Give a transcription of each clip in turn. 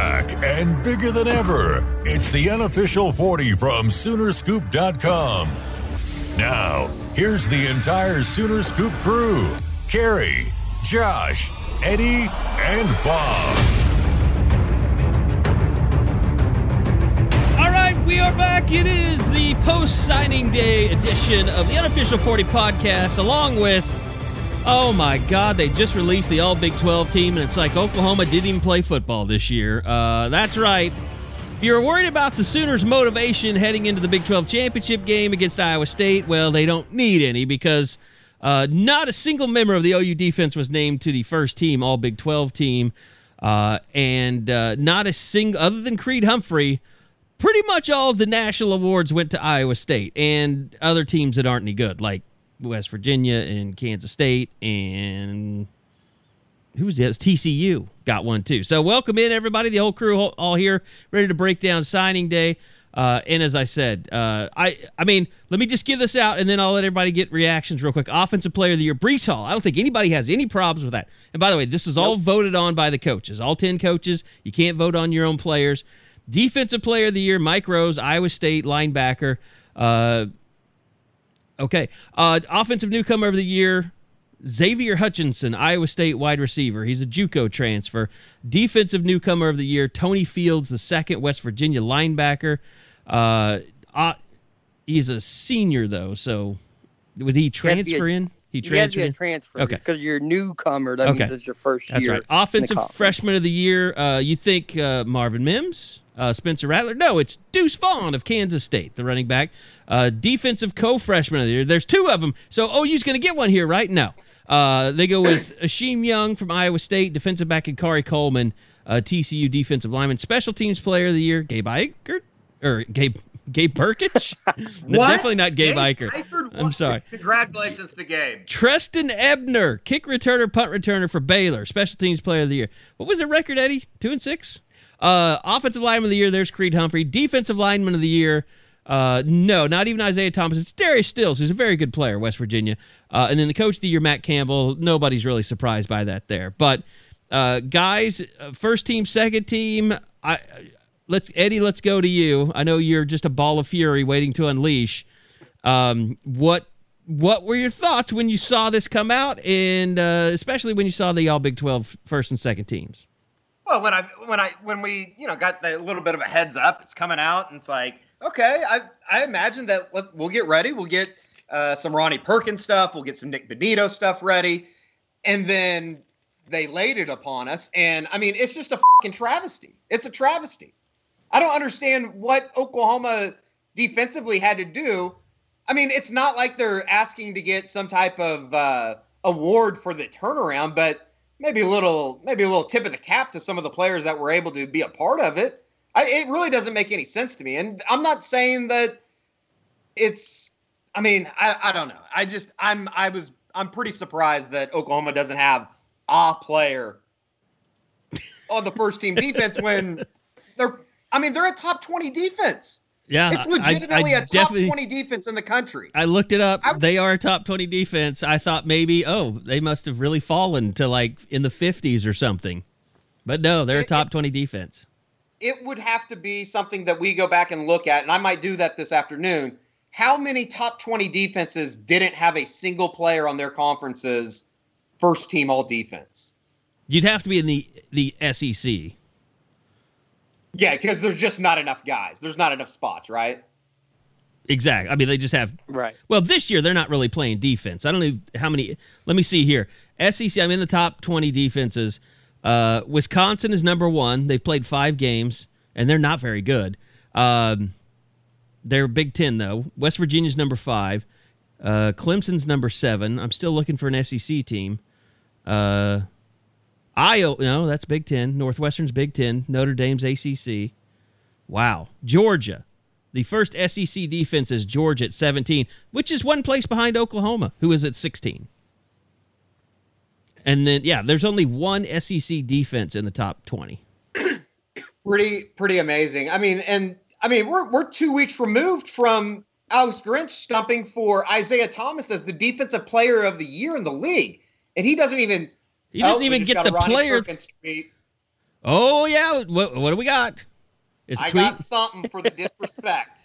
back and bigger than ever. It's the Unofficial 40 from Soonerscoop.com. Now, here's the entire Sooner Scoop crew. Carrie, Josh, Eddie, and Bob. All right, we are back. It is the post-signing day edition of the Unofficial 40 podcast, along with, oh my God, they just released the All Big 12 team, and it's like Oklahoma didn't even play football this year. That's right. If you're worried about the Sooners' motivation heading into the Big 12 championship game against Iowa State, well, they don't need any because not a single member of the OU defense was named to the first team, All Big 12 team, and not a single, other than Creed Humphrey, pretty much all of the national awards went to Iowa State and other teams that aren't any good, like West Virginia and Kansas State, and who was that? TCU got one too. So welcome in, everybody. The whole crew all here, ready to break down signing day. And as I said, I mean, let me just give this out, and then I'll let everybody get reactions real quick. Offensive Player of the Year, Breece Hall. I don't think anybody has any problems with that. And by the way, this is all voted on by the coaches, all 10 coaches. You can't vote on your own players. Defensive Player of the Year, Mike Rose, Iowa State linebacker. Okay. Offensive Newcomer of the Year, Xavier Hutchinson, Iowa State wide receiver. He's a JUCO transfer. Defensive Newcomer of the Year, Tony Fields, the second West Virginia linebacker. He's a senior, though, so would he transfer in? He has to be a transfer. Okay. Because you're a newcomer. That means it's your first year. That's right. Offensive Freshman of the Year, you think Marvin Mims, Spencer Rattler? No, it's Deuce Vaughn of Kansas State, the running back. Defensive Co-Freshman of the Year. There's two of them, so OU's going to get one here, right? No. They go with Asheem Young from Iowa State, defensive back, and Kari Coleman, TCU defensive lineman. Special Teams Player of the Year, Gabe Eichert, or Gabe Burkich? Definitely not Gabe Eichert. I'm sorry. Congratulations to Gabe. Tristan Ebner, kick returner, punt returner for Baylor. Special Teams Player of the Year. What was the record, Eddie? 2-6? Offensive Lineman of the Year, there's Creed Humphrey. Defensive Lineman of the Year, no, not even Isaiah Thomas. It's Darius Stills, who's a very good player, West Virginia. And then the Coach of the Year, Matt Campbell. Nobody's really surprised by that there. But, guys, first team, second team, Eddie, let's go to you. I know you're just a ball of fury waiting to unleash. What were your thoughts when you saw this come out, and especially when you saw the All Big 12 first and second teams? Well, when we got the little bit of a heads up, it's coming out, and it's like, okay, I imagine that we'll get ready. We'll get some Ronnie Perkins stuff. We'll get some Nick Benito stuff ready, and then they laid it upon us, and I mean, it's just a fucking travesty. It's a travesty. I don't understand what Oklahoma defensively had to do. I mean, it's not like they're asking to get some type of award for the turnaround, but maybe a little tip of the cap to some of the players that were able to be a part of it. It really doesn't make any sense to me. And I'm not saying that it's, I mean, I don't know. I'm pretty surprised that Oklahoma doesn't have a player on the first team defense when they're a top 20 defense. Yeah, it's legitimately a top 20 defense in the country. I looked it up. They are a top 20 defense. I thought maybe, they must have really fallen to like in the 50s or something. But no, they're a top 20 defense. It would have to be something that we go back and look at, and I might do that this afternoon. How many top 20 defenses didn't have a single player on their conference's first team all defense? You'd have to be in the SEC. Yeah, because there's just not enough guys. There's not enough spots, right? Exactly. I mean, they just have... Right. Well, this year, they're not really playing defense. I don't know how many... Let me see here. SEC, I'm in the top 20 defenses. Wisconsin is number 1. They've played 5 games, and they're not very good. They're Big Ten, though. West Virginia's number 5. Clemson's number 7. I'm still looking for an SEC team. No, that's Big Ten. Northwestern's Big Ten. Notre Dame's ACC. Wow. Georgia. The first SEC defense is Georgia at 17, which is one place behind Oklahoma, who is at 16. And then, there's only one SEC defense in the top 20. Pretty amazing. I mean, we're 2 weeks removed from Alex Grinch stumping for Isaiah Thomas as the defensive player of the year in the league, and he doesn't even. He didn't even get the player. Oh, yeah. What do we got? I got something for the disrespect.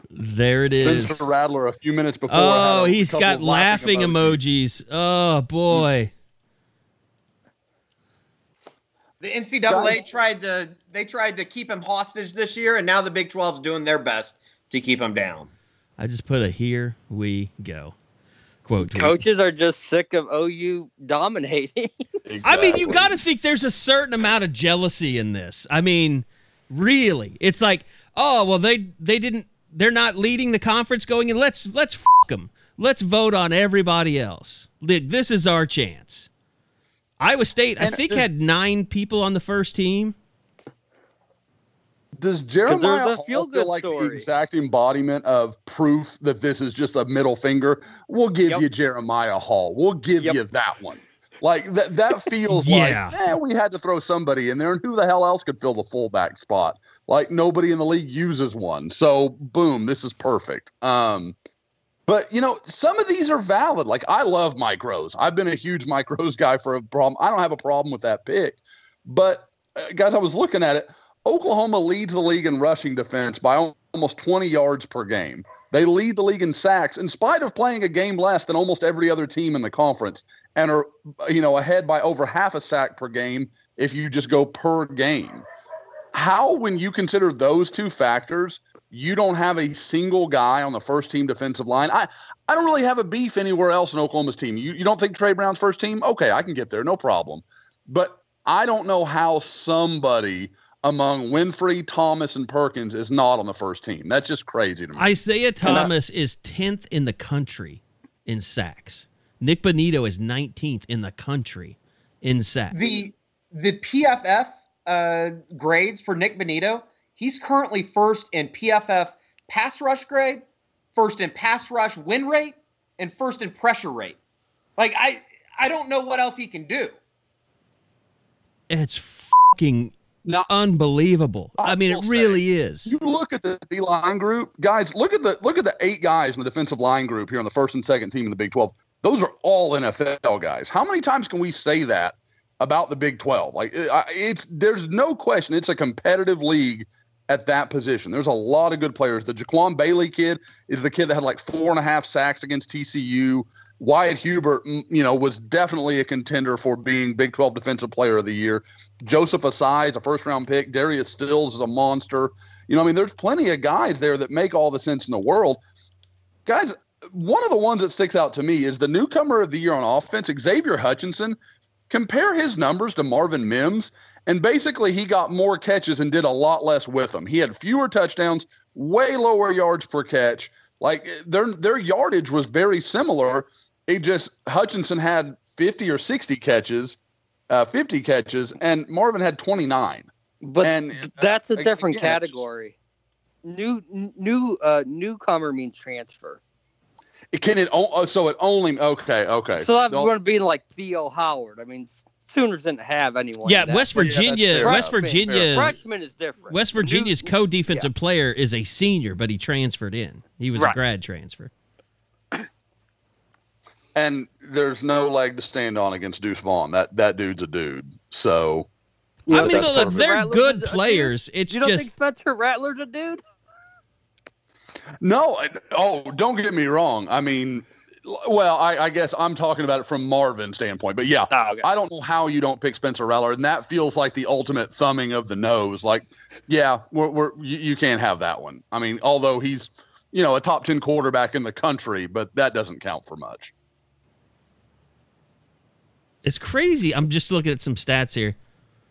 There it is. Spencer Rattler a few minutes before. Oh, he's got laughing emojis. Oh, boy. The NCAA tried to keep him hostage this year, and now the Big 12's doing their best to keep him down. I just put a "here we go" quote. Coaches are just sick of OU dominating. Exactly. I mean, you got to think there's a certain amount of jealousy in this. I mean, really, it's like, oh well, they're not leading the conference going in. Let's f them. Let's vote on everybody else. This is our chance. Iowa State, I think, had 9 people on the first team. Does Jeremiah feel feel like the exact embodiment of proof that this is just a middle finger? We'll give you Jeremiah Hall. We'll give you that one. Like that feels like, we had to throw somebody in there, and who the hell else could fill the fullback spot? Like nobody in the league uses one. So boom, this is perfect. But some of these are valid. Like I love Mike Rose. I've been a huge Mike Rose guy for a problem. I don't have a problem with that pick. But guys, I was looking at it. Oklahoma leads the league in rushing defense by almost 20 yards per game. They lead the league in sacks in spite of playing a game less than almost every other team in the conference, and are ahead by over half a sack per game if you just go per game. How, when you consider those two factors, you don't have a single guy on the first team defensive line? I don't really have a beef anywhere else in Oklahoma's team. You don't think Trey Brown's first team? Okay, I can get there, no problem. But I don't know how somebody among Winfrey, Thomas, and Perkins is not on the first team. That's just crazy to me. Isaiah Thomas is 10th in the country in sacks. Nick Bonito is 19th in the country in sacks. The PFF grades for Nick Bonito, he's currently first in PFF pass rush grade, first in pass rush win rate, and first in pressure rate. Like, I don't know what else he can do. It's fucking unbelievable. I mean, it really is. You look at the D-line group, guys. Look at the 8 guys in the defensive line group here on the first and second team in the Big 12. Those are all NFL guys. How many times can we say that about the Big 12? Like, there's no question. It's a competitive league at that position. There's a lot of good players. The Jaquan Bailey kid is the kid that had like 4.5 sacks against TCU. Wyatt Hubert, was definitely a contender for being Big 12 Defensive Player of the Year. Joseph Asai is a first-round pick. Darius Stills is a monster. There's plenty of guys there that make all the sense in the world. Guys, one of the ones that sticks out to me is the newcomer of the year on offense, Xavier Hutchinson. Compare his numbers to Marvin Mims, and basically he got more catches and did a lot less with them. He had fewer touchdowns, way lower yards per catch. Like their yardage was very similar. It just Hutchinson had 50 or 60 catches, 50 catches, and Marvin had 29. But that's a different category. Newcomer means transfer. So it only okay. So that's going to be like Theo Howard. I mean, Sooners didn't have anyone. Yeah, West Virginia. Freshman is different. West Virginia's co-defensive player is a senior, but he transferred in. He was a grad transfer. And there's no leg to stand on against Deuce Vaughn. That dude's a dude. So I mean, look, they're good players. You don't think Spencer Rattler's a dude? No. Oh, don't get me wrong. I mean, well, I guess I'm talking about it from Marvin's standpoint. But yeah, I don't know how you don't pick Spencer Rattler, and that feels like the ultimate thumbing of the nose. Like, yeah, you can't have that one. I mean, although he's a top 10 quarterback in the country, but that doesn't count for much. It's crazy. I'm just looking at some stats here.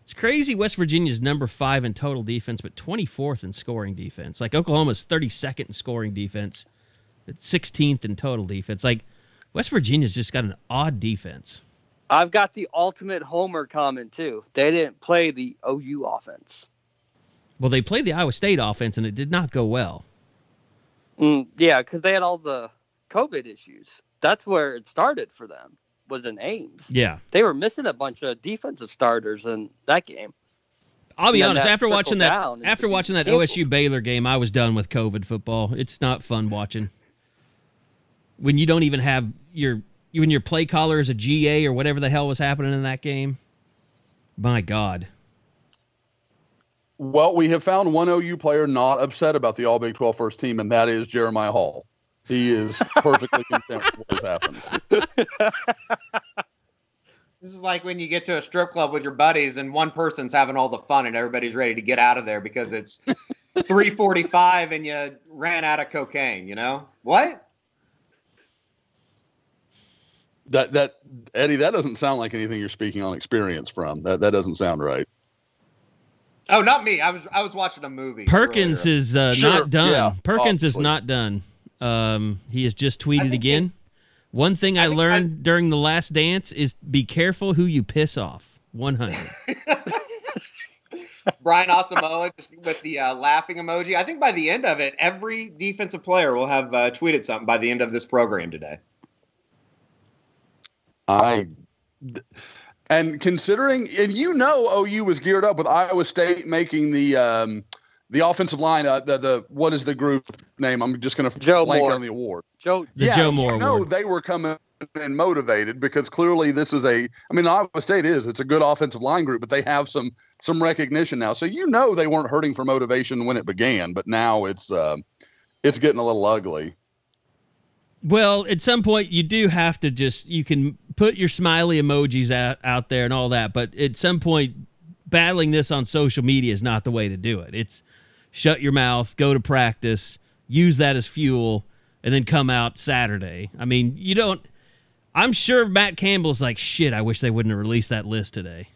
It's crazy. West Virginia's number 5 in total defense, but 24th in scoring defense. Like Oklahoma's 32nd in scoring defense, but 16th in total defense. Like West Virginia's just got an odd defense. I've got the ultimate homer comment too. They didn't play the OU offense. Well, they played the Iowa State offense, and it did not go well. Yeah, because they had all the COVID issues. That's where it started for them. Was in Ames. Yeah. They were missing a bunch of defensive starters in that game. I'll be honest, after watching that OSU Baylor game, I was done with COVID football. It's not fun watching. When you don't even have your when your play caller is a GA or whatever the hell was happening in that game. My God. Well, we have found one OU player not upset about the All Big 12 first team, and that is Jeremiah Hall. He is perfectly content with what has happened. This is like when you get to a strip club with your buddies and one person's having all the fun and everybody's ready to get out of there because it's 3:45 and you ran out of cocaine, you know? What? That Eddie, that doesn't sound like anything you're speaking on experience from. That doesn't sound right. Oh, not me. I was watching a movie. Perkins earlier. is not done. Yeah, Perkins obviously. is not done. He has just tweeted again. One thing I learned during the last dance is be careful who you piss off. 100. Brian Asamoah just with the laughing emoji. I think by the end of it, every defensive player will have tweeted something by the end of this program today. And considering, and OU was geared up with Iowa State making the offensive line. What is the group name? I'm just going to blank on the award. Joe Moore Award. They were coming and motivated because clearly this is Iowa State it's a good offensive line group, but they have some recognition now. So they weren't hurting for motivation when it began, but now it's getting a little ugly. Well, at some point you do have to you can put your smiley emojis out there and all that, but at some point battling this on social media is not the way to do it. It's shut your mouth, go to practice, use that as fuel, and then come out Saturday. I mean, I'm sure Matt Campbell's like, shit, I wish they wouldn't have released that list today.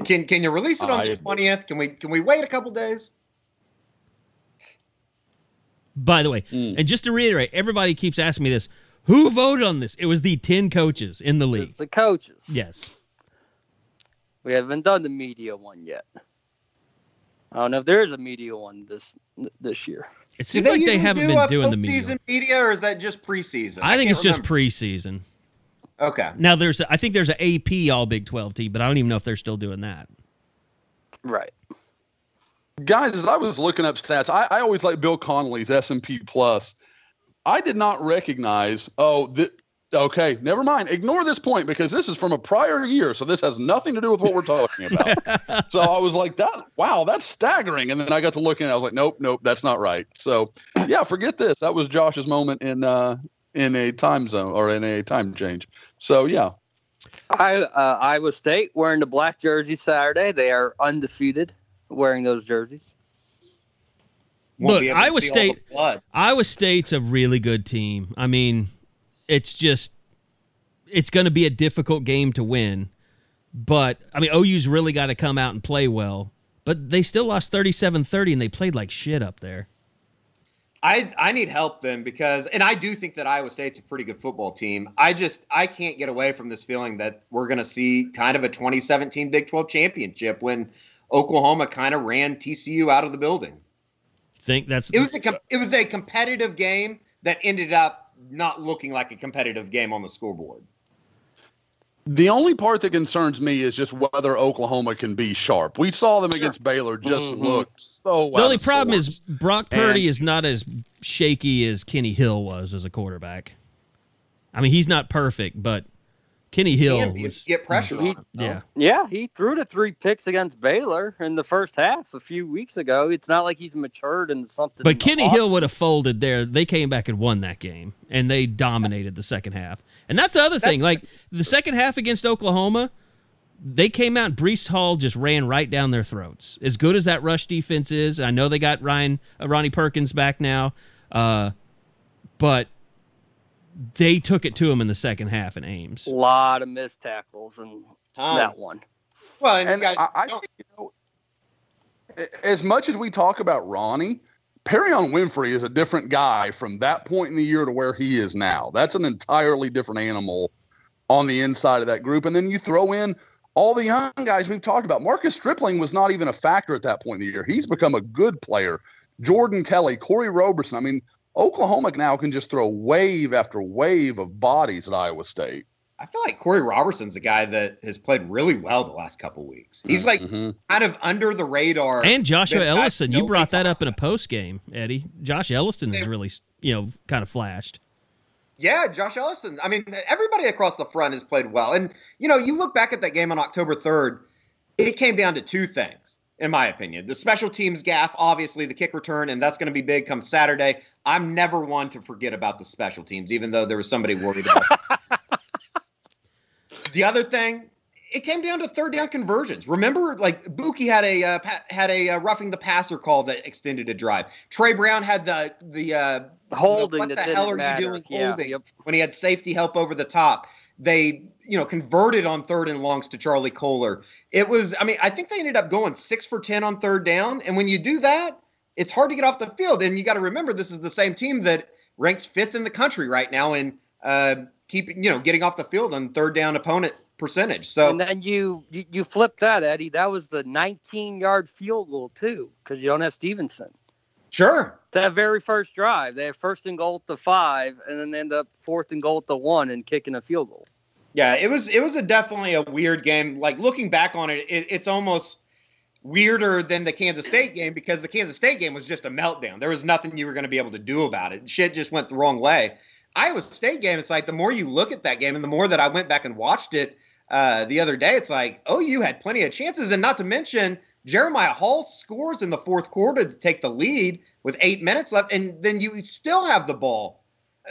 Can you release it on the 20th? Can we wait a couple days? By the way, and just to reiterate, everybody keeps asking me this, who voted on this? It was the 10 coaches in the league. It's the coaches. Yes. We haven't done the media one yet. I don't know if there is a media one this year. It seems like they haven't been doing the season media, or is that just preseason? I think it's just preseason. Okay. Now I think there's an AP All Big 12 team, but I don't even know if they're still doing that. Right. Guys, as I was looking up stats, I always like Bill Connolly's S&P Plus. I did not recognize. Okay, never mind. Ignore this point because this is from a prior year, so this has nothing to do with what we're talking about. So I was like, that's staggering. And then I got to looking, and I was like, nope, that's not right. So yeah, forget this. That was Josh's moment in a time zone or in a time change. So yeah. Iowa State wearing the black jersey Saturday. They are undefeated wearing those jerseys. Look, Iowa State's a really good team. I mean, it's going to be a difficult game to win. But, I mean, OU's really got to come out and play well. But they still lost 37-30, and they played like shit up there. I need help then because, and I do think that Iowa State's a pretty good football team. I can't get away from this feeling that we're going to see kind of a 2017 Big 12 championship when Oklahoma kind of ran TCU out of the building. Think that's it was a competitive game that ended up not looking like a competitive game on the scoreboard. The only part that concerns me is just whether Oklahoma can be sharp. We saw them against Baylor just look so The only problem is Brock Purdy is not as shaky as Kenny Hill was as a quarterback. I mean, he's not perfect, but Kenny Hill get pressure on him. Yeah, he threw the 3 picks against Baylor in the first half a few weeks ago. It's not like he's matured into something. But Kenny Hill would have folded there. They came back and won that game, and they dominated the second half. And that's the other thing. Like, the second half against Oklahoma, they came out and Breece Hall just ran right down their throats. As good as that rush defense is, I know they got Ronnie Perkins back now, but they took it to him in the second half in Ames. A lot of missed tackles in that one. Well, and I think, as much as we talk about Ronnie, Perrion Winfrey is a different guy from that point in the year to where he is now. That's an entirely different animal on the inside of that group. And then you throw in all the young guys we've talked about. Marcus Stripling was not even a factor at that point in the year. He's become a good player. Jordan Kelly, Corey Roberson. I mean, Oklahoma now can just throw wave after wave of bodies at Iowa State. I feel like Corey Robertson's a guy that has played really well the last couple weeks. He's like kind of under the radar. And Joshua Ellison, you brought that up in a post game, Eddie. Josh Ellison has really, kind of flashed. Yeah, Josh Ellison. I mean, everybody across the front has played well. And, you look back at that game on October 3rd, it came down to two things, in my opinion. The special teams gaff, obviously the kick return, and that's going to be big come Saturday. I'm never one to forget about the special teams, even though there was somebody worried about it. The other thing, it came down to third down conversions. Remember, Buki had a roughing the passer call that extended a drive. Trey Brown had the holding. What the hell are matter. you doing holding? When he had safety help over the top. They, converted on third and longs to Charlie Kohler. I think they ended up going 6 for 10 on third down. And when you do that, it's hard to get off the field. And you got to remember, this is the same team that ranks 5th in the country right now in getting off the field on third down opponent percentage. So, and then you flip that, Eddie. That was the 19-yard field goal too, because you don't have Stevenson. Sure. That very first drive, they had 1st and goal at the 5, and then they end up 4th and goal at the 1 and kicking a field goal. Yeah, it was definitely a weird game. Like, looking back on it, it's almost weirder than the Kansas State game, because the Kansas State game was just a meltdown. There was nothing you were going to be able to do about it. Shit just went the wrong way. Iowa State game, it's like the more you look at that game and the more that I went back and watched it the other day, it's like, OU had plenty of chances. And not to mention, Jeremiah Hall scores in the fourth quarter to take the lead with 8 minutes left, and then you still have the ball.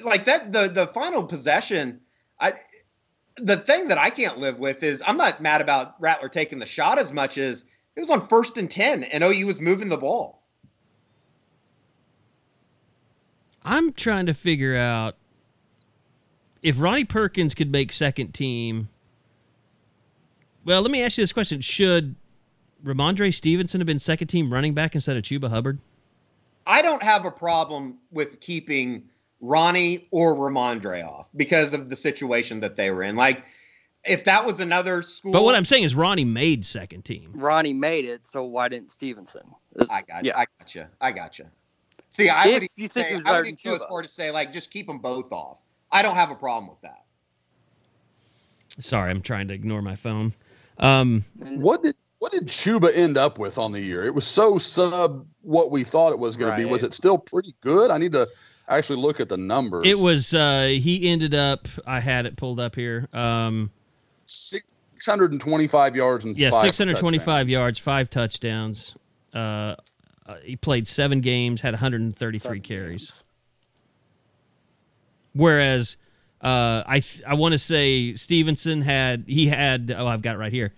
Like that, the final possession, the thing that I can't live with is, I'm not mad about Rattler taking the shot as much as it was on 1st and 10, and OU was moving the ball. I'm trying to figure out if Ronnie Perkins could make second team. Well, let me ask you this question. Should Ramondre Stevenson have been second team running back instead of Chuba Hubbard? I don't have a problem with keeping Ronnie or Ramondre off because of the situation that they were in. Like, if that was another school. But what I'm saying is Ronnie made second team. Ronnie made it, so why didn't Stevenson? I got you. See, I would go as far to say, like, just keep them both off. I don't have a problem with that. Sorry, I'm trying to ignore my phone. What did Chuba end up with on the year? It was so sub what we thought it was going to be. Was it still pretty good? I need to actually look at the numbers. It was, he ended up, I had it pulled up here. 625 yards and 625 touchdowns. yards, 5 touchdowns. He played 7 games, had 133 carries. Whereas I want to say Stevenson I've got it right here.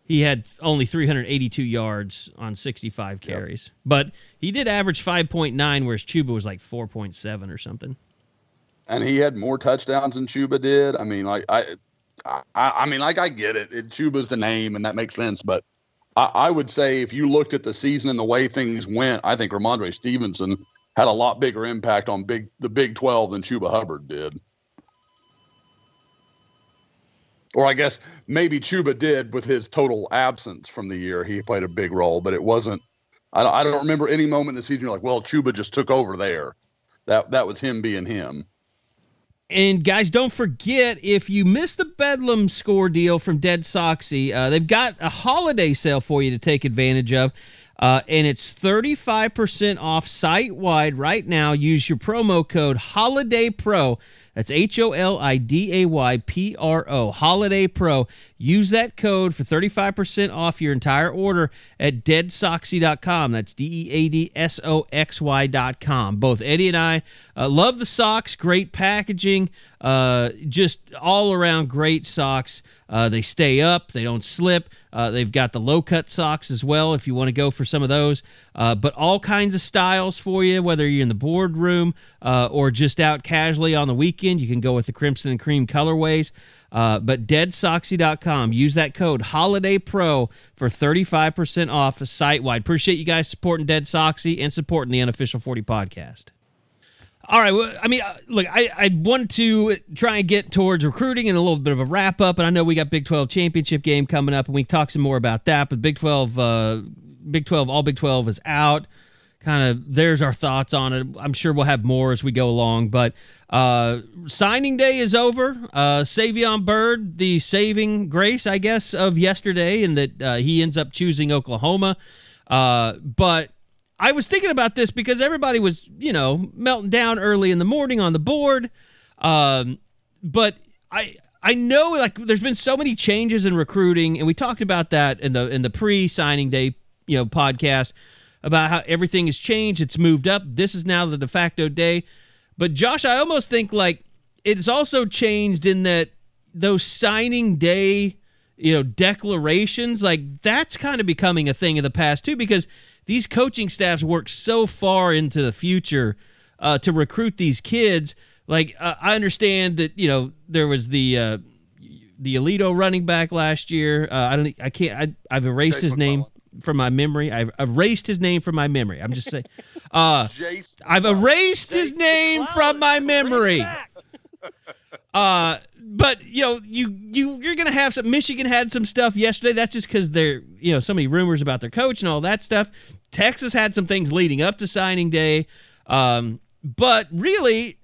He had only 382 yards on 65 carries. Yep. But he did average 5.9, whereas Chuba was like 4.7 or something. And he had more touchdowns than Chuba did. I mean, I get it. Chuba's the name, and that makes sense. But I would say if you looked at the season and the way things went, I think Ramondre Stevenson had a lot bigger impact on the Big 12 than Chuba Hubbard did. Or I guess maybe Chuba did with his total absence from the year. He played a big role, but it wasn't. I don't remember any moment in the season you're like, well, Chuba just took over there. That was him being him. And guys, don't forget, if you missed the Bedlam score deal from Dead Soxy, they've got a holiday sale for you to take advantage of. And it's 35% off site-wide right now. Use your promo code HOLIDAYPRO. That's HOLIDAYPRO, Holiday Pro. Use that code for 35% off your entire order at deadsoxy.com. That's DEADSOXY.com. Both Eddie and I love the socks. Great packaging. Just all around great socks. They stay up. They don't slip. They've got the low-cut socks as well if you want to go for some of those. But all kinds of styles for you, whether you're in the boardroom or just out casually on the weekend. You can go with the crimson and cream colorways. But deadsoxy.com. Use that code HOLIDAYPRO for 35% off site-wide. Appreciate you guys supporting Dead Soxy and supporting the Unofficial 40 podcast. All right. Well, I mean, look, I want to try and get towards recruiting and a little bit of a wrap up. And I know we got Big 12 championship game coming up, and we can talk some more about that. But Big 12, all Big 12 is out. Kind of, there's our thoughts on it. I'm sure we'll have more as we go along. But signing day is over. Savion Byrd, the saving grace, I guess, of yesterday, and that he ends up choosing Oklahoma. But I was thinking about this because everybody was, melting down early in the morning on the board. But I know, like, there's been so many changes in recruiting, and we talked about that in the pre-signing day, podcast, about how everything has changed. It's moved up. This is now the de facto day. But Josh, I almost think like it's also changed in that those signing day, declarations, like that's kind of becoming a thing of the past too, because these coaching staffs work so far into the future to recruit these kids. Like, I understand that, there was the Alito running back last year. I've erased his name from my memory. I've erased his name from my memory. I'm just saying. I've erased his name from my memory. But you're gonna have some. Michigan had some stuff yesterday. That's just because they're so many rumors about their coach and all that stuff. Texas had some things leading up to signing day. But really,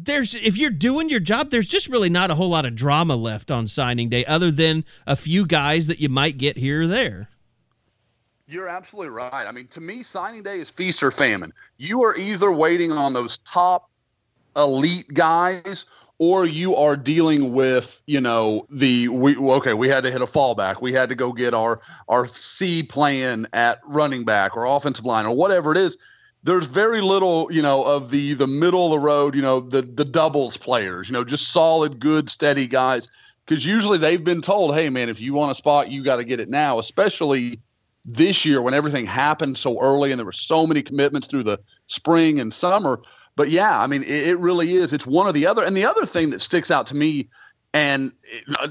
if you're doing your job, there's just really not a whole lot of drama left on signing day, other than a few guys that you might get here or there. You're absolutely right. I mean, to me, signing day is feast or famine. You are either waiting on those top elite guys, or you are dealing with, we had to hit a fallback. We had to go get our C plan at running back or offensive line or whatever it is. There's very little, of the middle of the road, the doubles players, just solid, good, steady guys. Because usually they've been told, hey, man, if you want a spot, you got to get it now, especially this year when everything happened so early and there were so many commitments through the spring and summer. But yeah, I mean, it really is. It's one or the other. And the other thing that sticks out to me, and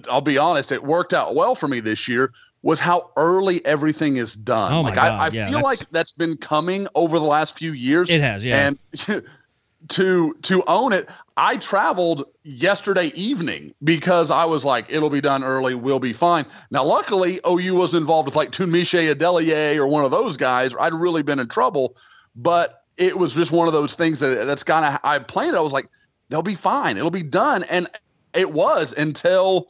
I'll be honest, it worked out well for me this year, was how early everything is done. Oh my God. I feel like that's been coming over the last few years. It has, yeah. And to own it, I traveled yesterday evening because I was like, it'll be done early, we'll be fine. Now, luckily, OU was involved with like Tunmiche Adelier or one of those guys, or I'd really been in trouble. But it was just one of those things that's kind of, I planned. I was like, they'll be fine. It'll be done. And it was until,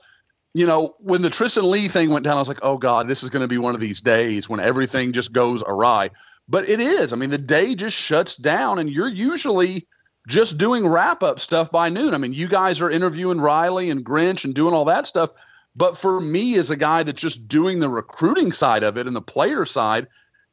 when the Tristan Leigh thing went down, I was like, oh God, this is going to be one of these days when everything just goes awry. But it is. I mean, the day just shuts down and you're usually just doing wrap-up stuff by noon. I mean, you guys are interviewing Riley and Grinch and doing all that stuff. But for me, as a guy that's just doing the recruiting side of it and the player side,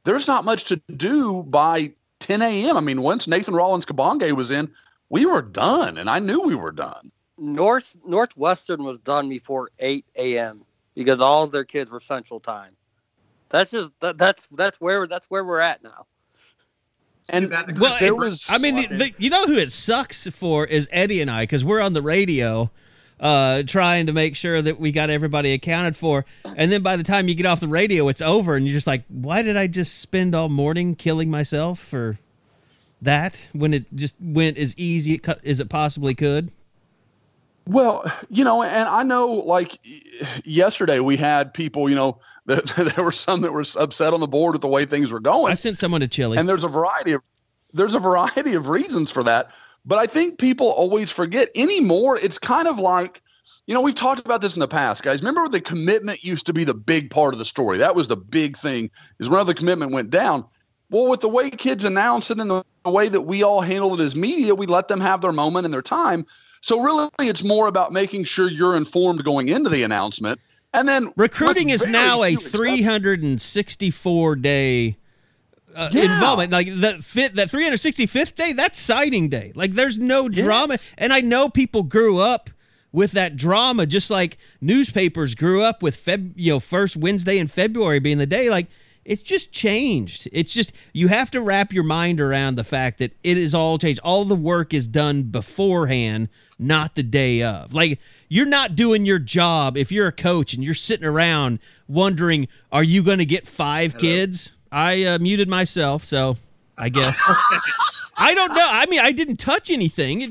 there's not much to do by 10 a.m. I mean, once Nathan Rollins-Kabonge was in, we were done, and I knew we were done. Northwestern was done before 8 a.m. because all of their kids were Central Time. That's where we're at now. And well, there was, I mean, who it sucks for is Eddie and I, because we're on the radio trying to make sure that we got everybody accounted for. And then by the time you get off the radio, it's over. And you're just like, why did I just spend all morning killing myself for that when it just went as easy as it possibly could? Well, and I know, like, yesterday we had people, there were some that were upset on the board with the way things were going. I sent someone to Chile. And there's a variety of reasons for that. But I think people always forget anymore. It's kind of like, we've talked about this in the past, guys. Remember the commitment used to be the big part of the story. That was the big thing, is whenever the commitment went down. Well, with the way kids announce it and the way that we all handle it as media, we let them have their moment and their time. So really, it's more about making sure you're informed going into the announcement. And then recruiting is now a 364-day involvement. Like that 365th day, that's signing day. Like there's no drama. And I know people grew up with that drama, just like newspapers grew up with first Wednesday in February being the day. Like it's just changed. It's just you have to wrap your mind around the fact that it is all changed. All the work is done beforehand, not the day of. Like you're not doing your job if you're a coach and you're sitting around wondering, are you going to get 5 kids? I muted myself, so I guess. I don't know. I mean, I didn't touch anything.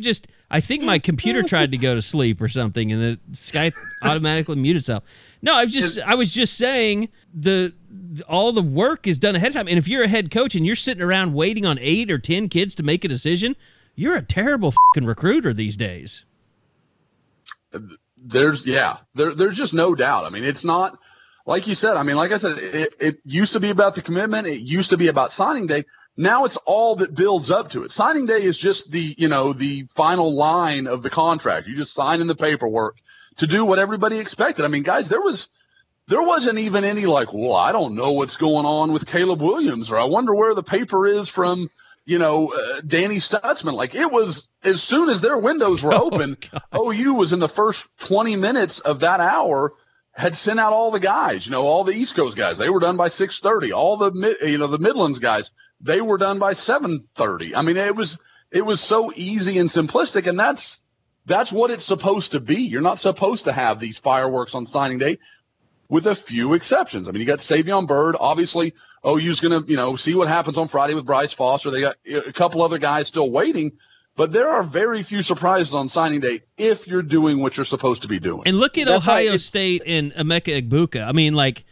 I think my computer tried to go to sleep or something, and the Skype automatically muted itself. No, I was just saying all the work is done ahead of time. And if you're a head coach and you're sitting around waiting on 8 or 10 kids to make a decision, you're a terrible fucking recruiter these days. There's just no doubt. I mean, it's not. like you said, I mean, like I said, it used to be about the commitment. It used to be about signing day. Now it's all that builds up to it. Signing day is just the final line of the contract. You just sign in the paperwork to do what everybody expected. I mean, guys, there wasn't even any like, well, I don't know what's going on with Caleb Williams, or I wonder where the paper is from, Danny Stutzman. Like, it was as soon as their windows were open, OU was in the first 20 minutes of that hour had sent out all the guys, all the East Coast guys. They were done by 6:30. All the Midlands guys, they were done by 7:30. I mean, it was so easy and simplistic, and that's what it's supposed to be. You're not supposed to have these fireworks on signing day, with a few exceptions. I mean, you got Savion Byrd. Obviously, OU's going to, see what happens on Friday with Bryce Foster. They got a couple other guys still waiting. But there are very few surprises on signing day if you're doing what you're supposed to be doing. And look at Ohio State and Emeka Egbuka. I mean, like,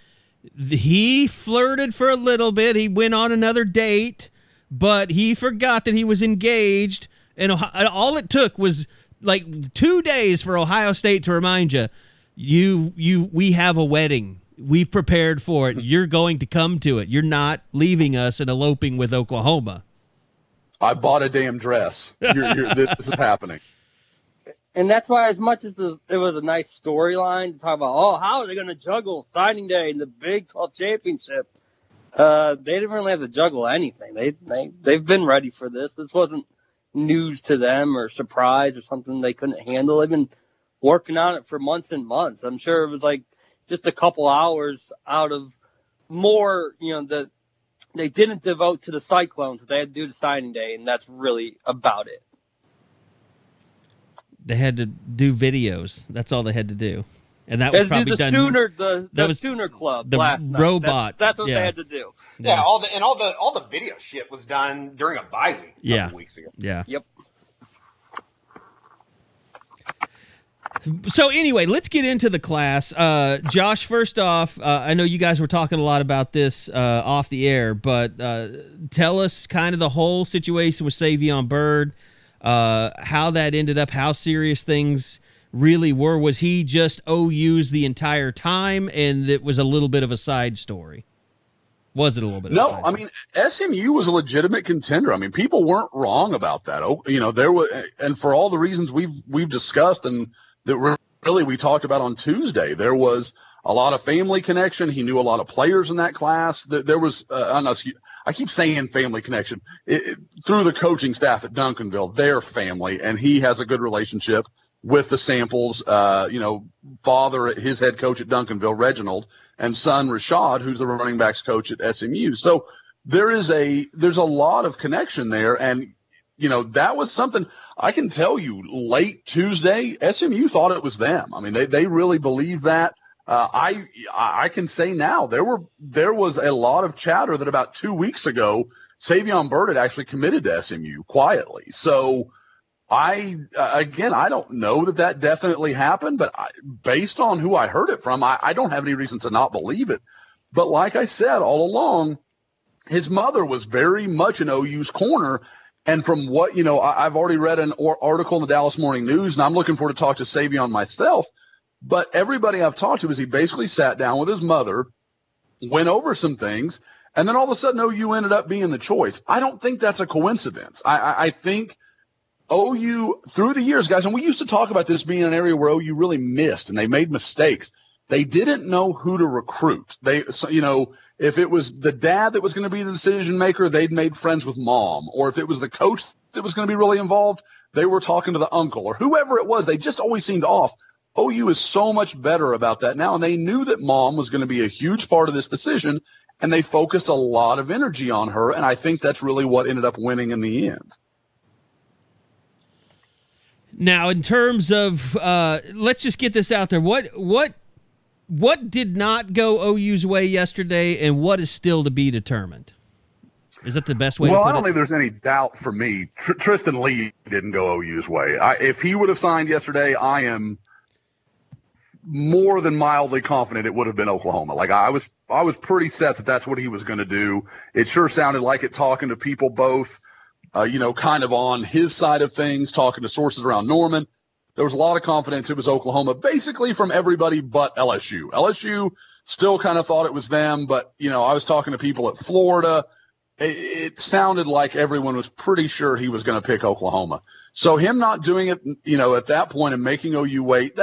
he flirted for a little bit. He went on another date, but he forgot that he was engaged. And all it took was, like, 2 days for Ohio State to remind we have a wedding. We've prepared for it. You're going to come to it. You're not leaving us and eloping with Oklahoma. I bought a damn dress. This is happening. And that's why, as much as it was a nice storyline to talk about, how are they going to juggle signing day and the Big 12 championship? They didn't really have to juggle anything. They've been ready for this. This wasn't news to them or surprise or something they couldn't handle. They've been working on it for months and months. I'm sure it was like just a couple hours out of more, that they didn't devote to the Cyclones. They had to do the signing day, and that's really about it. They had to do videos. That's all they had to do. And that was probably done. The Sooner Club last night. Robot. That's what they had to do. Yeah, all the video shit was done during a bye week a couple weeks ago. Yeah. Yep. So anyway, let's get into the class. Josh, first off, I know you guys were talking a lot about this off the air, but tell us kind of the whole situation with Savion Byrd, how that ended up, how serious things really were. Was he just OU's the entire time, and it was a little bit of a side story? Was it a little bit? No, I mean, SMU was a legitimate contender. I mean, people weren't wrong about that. There was, and for all the reasons we've discussed and that really we talked about on Tuesday, there was a lot of family connection. He knew a lot of players in that class. There was, I keep saying family connection, through the coaching staff at Duncanville, their family, and he has a good relationship with the Samples, father, his head coach at Duncanville, Reginald, and son Rashad, who's the running backs coach at SMU. So there's a lot of connection there. And, that was something I can tell you late Tuesday, SMU thought it was them. I mean, they really believe that. I can say now there was a lot of chatter that about 2 weeks ago, Savion Byrd had actually committed to SMU quietly. So I don't know that definitely happened, but based on who I heard it from, I don't have any reason to not believe it. But like I said all along, his mother was very much in OU's corner. And from what, I've already read an article in the Dallas Morning News, and I'm looking forward to talk to Savion myself. But everybody I've talked to is he basically sat down with his mother, went over some things, and then all of a sudden OU ended up being the choice. I don't think that's a coincidence. I think OU, through the years, guys, and we used to talk about this being an area where OU really missed and they made mistakes. They didn't know who to recruit. If it was the dad that was going to be the decision maker, they'd made friends with mom. Or if it was the coach that was going to be really involved, they were talking to the uncle or whoever it was. They just always seemed off. OU is so much better about that now. And they knew that mom was going to be a huge part of this decision, and they focused a lot of energy on her. And I think that's really what ended up winning in the end. Now, in terms of, let's just get this out there. What did not go OU's way yesterday, and what is still to be determined? Is that the best way to put it? Well, I don't think there's any doubt for me. Tristan Leigh didn't go OU's way. If he would have signed yesterday, I am more than mildly confident it would have been Oklahoma. Like I was pretty set that that's what he was going to do. It sure sounded like it, talking to people both, kind of on his side of things, talking to sources around Norman. There was a lot of confidence it was Oklahoma, basically from everybody but LSU. LSU Still kind of thought it was them, but, I was talking to people at Florida. It sounded like everyone was pretty sure he was going to pick Oklahoma. So him not doing it, at that point and making OU wait,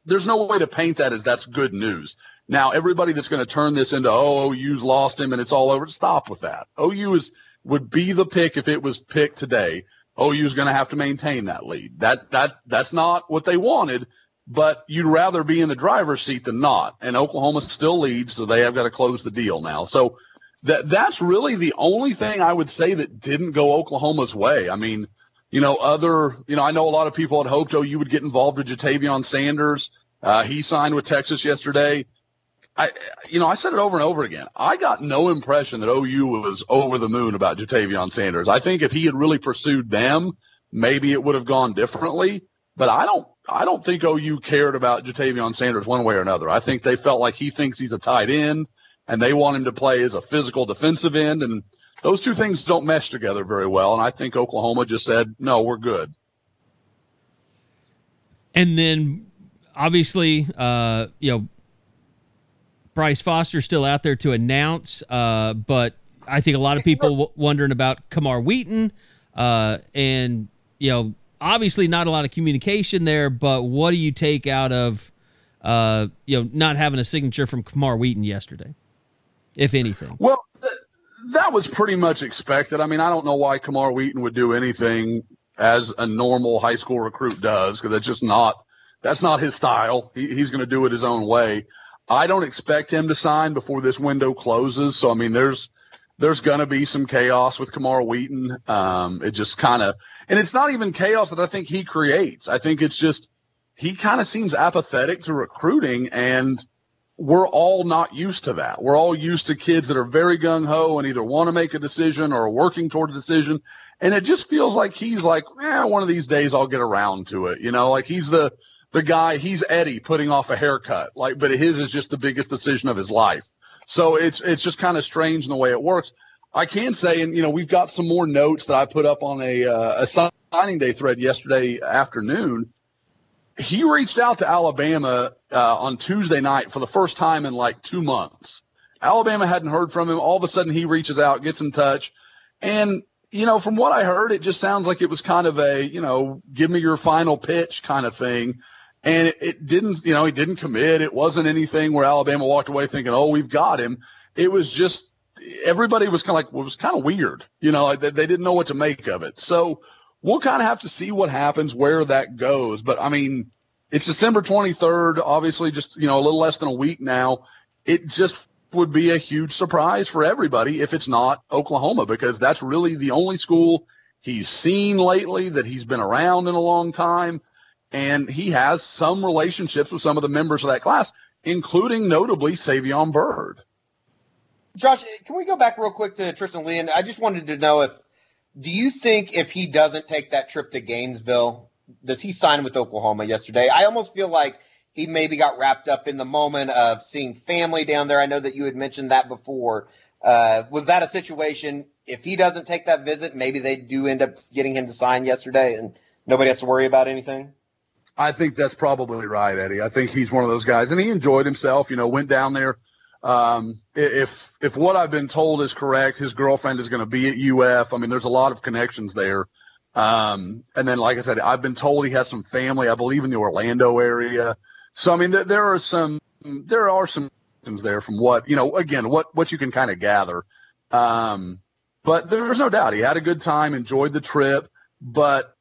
there's no way to paint that as that's good news. Now, everybody that's going to turn this into, OU's lost him and it's all over, stop with that. OU would be the pick if it was picked today. OU's going to have to maintain that lead. That's not what they wanted, but you'd rather be in the driver's seat than not. And Oklahoma still leads, so they have got to close the deal now. So that's really the only thing I would say that didn't go Oklahoma's way. I mean, I know a lot of people had hoped OU would get involved with Jatavion Sanders. He signed with Texas yesterday. I said it over and over again. I got no impression that OU was over the moon about Jatavion Sanders. I think if he had really pursued them, maybe it would have gone differently. But I don't think OU cared about Jatavion Sanders one way or another. I think they felt like he thinks he's a tight end, and they want him to play as a physical defensive end, and those two things don't mesh together very well. And I think Oklahoma just said, no, we're good. And then, obviously, Bryce Foster's still out there to announce, but I think a lot of people wondering about Kamar Wheaton, and, obviously not a lot of communication there, but what do you take out of, not having a signature from Kamar Wheaton yesterday, if anything? Well, that was pretty much expected. I mean, I don't know why Kamar Wheaton would do anything as a normal high school recruit does, because that's not his style. He's going to do it his own way. I don't expect him to sign before this window closes. So, I mean, there's going to be some chaos with Kamar Wheaton. It just kind of, and it's not even chaos that I think he creates. I think it's just, he kind of seems apathetic to recruiting, and we're all not used to that. We're all used to kids that are very gung-ho and either want to make a decision or are working toward a decision. And it just feels like he's like, one of these days I'll get around to it. Like he's the guy, he's Eddie putting off a haircut, but his is just the biggest decision of his life. So it's just kind of strange in the way it works. I can say, and we've got some more notes that I put up on a signing day thread yesterday afternoon. He reached out to Alabama on Tuesday night for the first time in like 2 months. Alabama hadn't heard from him. All of a sudden he reaches out, gets in touch. And, from what I heard, it just sounds like it was kind of a, give me your final pitch kind of thing. And it didn't, he didn't commit. It wasn't anything where Alabama walked away thinking, we've got him. It was just, everybody was kind of like, well, it was kind of weird. Like they didn't know what to make of it. So we'll kind of have to see what happens, where that goes. But I mean, it's December 23rd, obviously just, a little less than a week now. It just would be a huge surprise for everybody if it's not Oklahoma, because that's really the only school he's seen lately that he's been around in a long time. And he has some relationships with some of the members of that class, including notably Savion Byrd. Josh, can we go back real quick to Tristan Leigh? I just wanted to know do you think if he doesn't take that trip to Gainesville, does he sign with Oklahoma yesterday? I almost feel like he maybe got wrapped up in the moment of seeing family down there. I know that you had mentioned that before. Was that a situation, if he doesn't take that visit, maybe they do end up getting him to sign yesterday and nobody has to worry about anything? I think that's probably right, Eddie. I think he's one of those guys, and he enjoyed himself, went down there. If what I've been told is correct, his girlfriend is going to be at UF. I mean, there's a lot of connections there. And then, like I said, I've been told he has some family, I believe, in the Orlando area. So, I mean, there are some things there from what, again, what you can kind of gather. But there's no doubt he had a good time, enjoyed the trip, but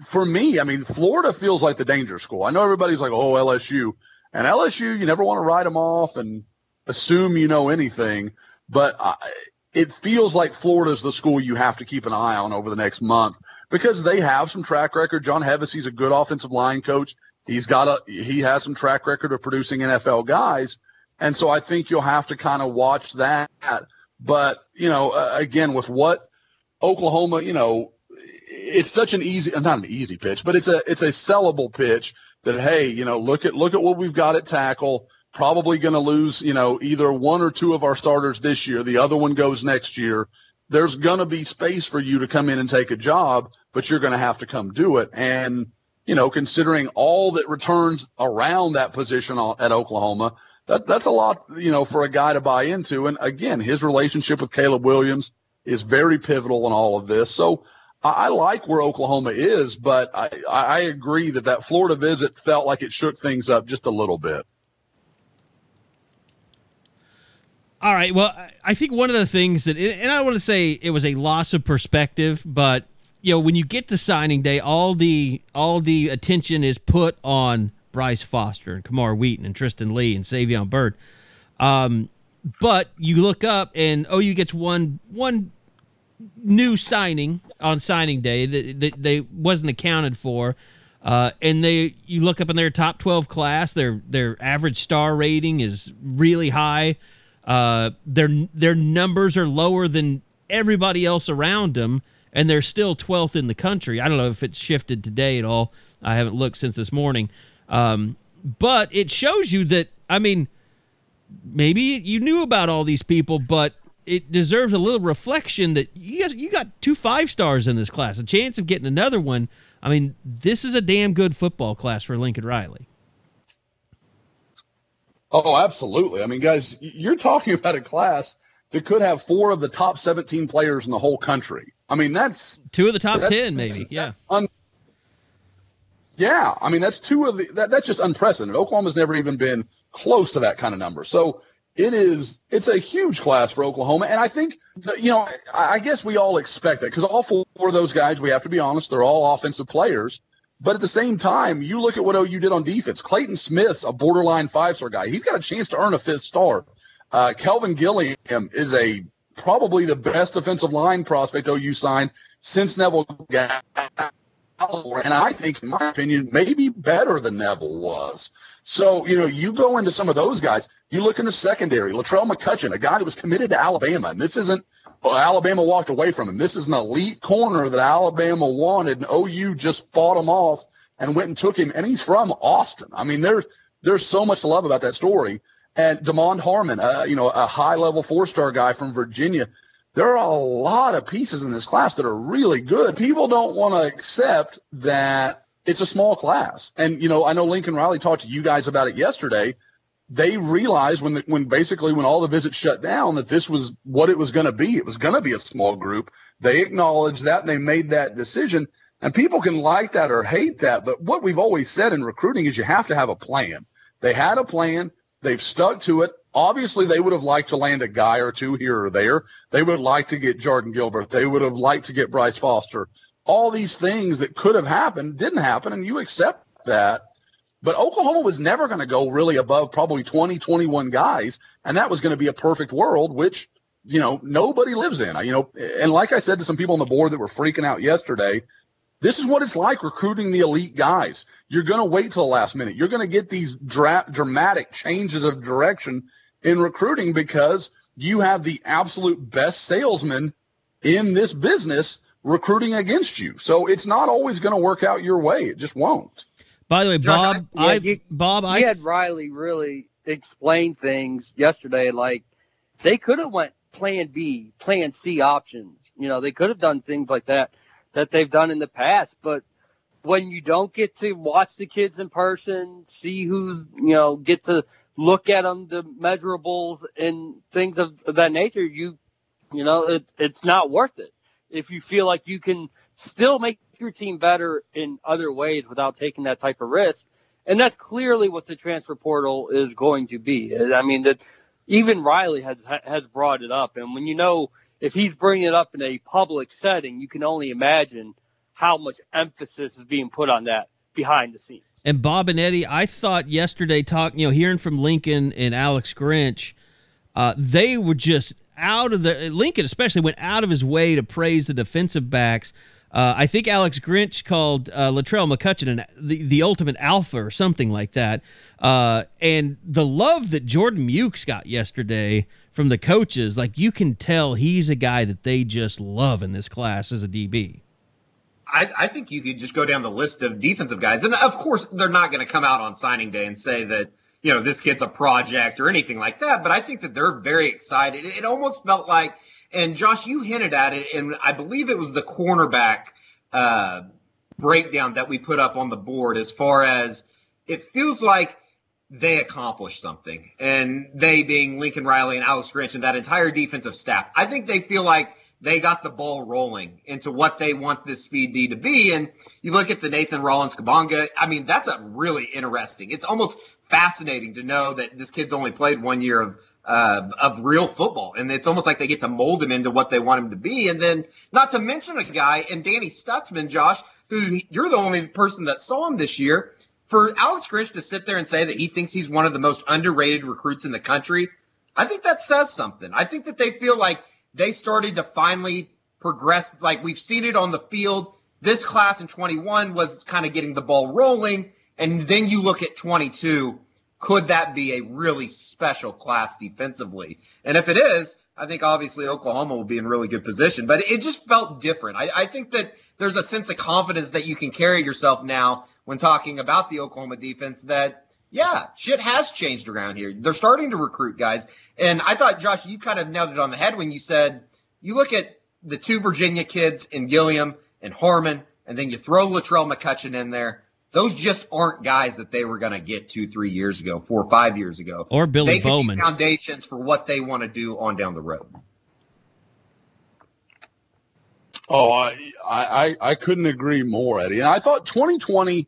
for me, I mean, Florida feels like the danger school. I know everybody's like, LSU. And LSU, you never want to write them off and assume you know anything. But it feels like Florida's the school you have to keep an eye on over the next month, because they have some track record. John Hevessy's a good offensive line coach. He has some track record of producing NFL guys. And so I think you'll have to kind of watch that. But, again, with what Oklahoma, it's such not an easy pitch, but it's a sellable pitch that, hey, look at what we've got at tackle. Probably going to lose, either one or two of our starters this year. The other one goes next year. There's going to be space for you to come in and take a job, but you're going to have to come do it. And, considering all that returns around that position at Oklahoma, that's a lot, for a guy to buy into. And again, his relationship with Caleb Williams is very pivotal in all of this. So I like where Oklahoma is, but I agree that Florida visit felt like it shook things up just a little bit. All right. Well, I think one of the things and I don't want to say it was a loss of perspective, but when you get to signing day, all the attention is put on Bryce Foster and Kamar Wheaton and Tristan Leigh and Savion Byrd. But you look up and OU gets one new signing on signing day that they wasn't accounted for. And you look up in their top 12 class, their average star rating is really high. Their numbers are lower than everybody else around them, and they're still 12th in the country. I don't know if it's shifted today at all. I haven't looked since this morning. But it shows you that, maybe you knew about all these people, but it deserves a little reflection that you got 2 5-stars in this class. A chance of getting another one. This is a damn good football class for Lincoln Riley. Oh, absolutely. Guys, you're talking about a class that could have 4 of the top 17 players in the whole country. That's 2 of the top 10, maybe. Yeah. That's 2 of that's just unprecedented. Oklahoma's never even been close to that kind of number. So it's a huge class for Oklahoma. And I think, I guess we all expect it because all 4 of those guys, we have to be honest, they're all offensive players. But at the same time, you look at what OU did on defense. Clayton Smith's a borderline 5-star guy. He's got a chance to earn a 5th star. Kelvin Gilliam is probably the best defensive line prospect OU signed since Neville Gallimore. And I think, in my opinion, maybe better than Neville was. So, you go into some of those guys. You look in the secondary, Latrell McCutcheon, a guy that was committed to Alabama. And this isn't Alabama walked away from him. This is an elite corner that Alabama wanted, and OU just fought him off and went and took him. And he's from Austin. There's so much to love about that story. And DeMond Harmon, a high-level 4-star guy from Virginia. There are a lot of pieces in this class that are really good. People don't want to accept that it's a small class. And, I know Lincoln Riley talked to you guys about it yesterday. They realized when all the visits shut down that this was what it was going to be. It was going to be a small group. They acknowledged that and they made that decision. And people can like that or hate that. But what we've always said in recruiting is you have to have a plan. They had a plan. They've stuck to it. Obviously, they would have liked to land a guy or 2 here or there. They would like to get Jordan Gilbert. They would have liked to get Bryce Foster. All these things that could have happened didn't happen, and you accept that. But Oklahoma was never going to go really above probably 20, 21 guys, and that was going to be a perfect world, which, nobody lives in. And like I said to some people on the board that were freaking out yesterday, this is what it's like recruiting the elite guys. You're going to wait till the last minute. You're going to get these dramatic changes of direction in recruiting because you have the absolute best salesman in this business recruiting against you. So it's not always going to work out your way. It just won't. By the way, Bob, I had Riley really explain things yesterday. Like they could have went plan B, plan C options. They could have done things like that they've done in the past. But when you don't get to watch the kids in person, see who's, get to look at them, the measurables and things of that nature, it's not worth it. If you feel like you can still make your team better in other ways without taking that type of risk. And that's clearly what the transfer portal is going to be. That even Riley has brought it up. And when if he's bringing it up in a public setting, you can only imagine how much emphasis is being put on that behind the scenes. And Bob and Eddie, I thought yesterday hearing from Lincoln and Alex Grinch, they were just Lincoln especially went out of his way to praise the defensive backs. I think Alex Grinch called Latrell McCutcheon the ultimate alpha or something like that. And the love that Jordan Mukes got yesterday from the coaches, you can tell he's a guy that they just love in this class as a DB. I think you could just go down the list of defensive guys. And, of course, they're not going to come out on signing day and say that, this kid's a project or anything like that. But I think that they're very excited. It almost felt like, and Josh, you hinted at it, and I believe it was the cornerback breakdown that we put up on the board as far as it feels like they accomplished something. And they being Lincoln Riley and Alex Grinch and that entire defensive staff. I think they feel like they got the ball rolling into what they want this speed D to be. And you look at the Nathan Rollins-Kabonga, I mean, that's a really interesting. It's almost fascinating to know that this kid's only played 1 year of real football. And it's almost like they get to mold him into what they want him to be. And then not to mention a guy, and Danny Stutzman, Josh, who you're the only person that saw him this year. For Alex Grinch to sit there and say that he thinks he's one of the most underrated recruits in the country, I think that says something. I think that they feel like they started to finally progress. Like we've seen it on the field. This class in 21 was kind of getting the ball rolling. And then you look at 22. Could that be a really special class defensively? And if it is, I think obviously Oklahoma will be in really good position. But it just felt different. I think that there's a sense of confidence that you can carry yourself now when talking about the Oklahoma defense that, yeah, shit has changed around here. They're starting to recruit guys. And I thought, Josh, you kind of nailed it on the head when you said you look at the two Virginia kids in Gilliam and Harmon, and then you throw Latrell McCutcheon in there. Those just aren't guys that they were going to get 2-3 years ago, 4 or 5 years ago. Or Billy Bowman. They could be foundations for what they want to do on down the road. Oh, I couldn't agree more, Eddie. And I thought 2020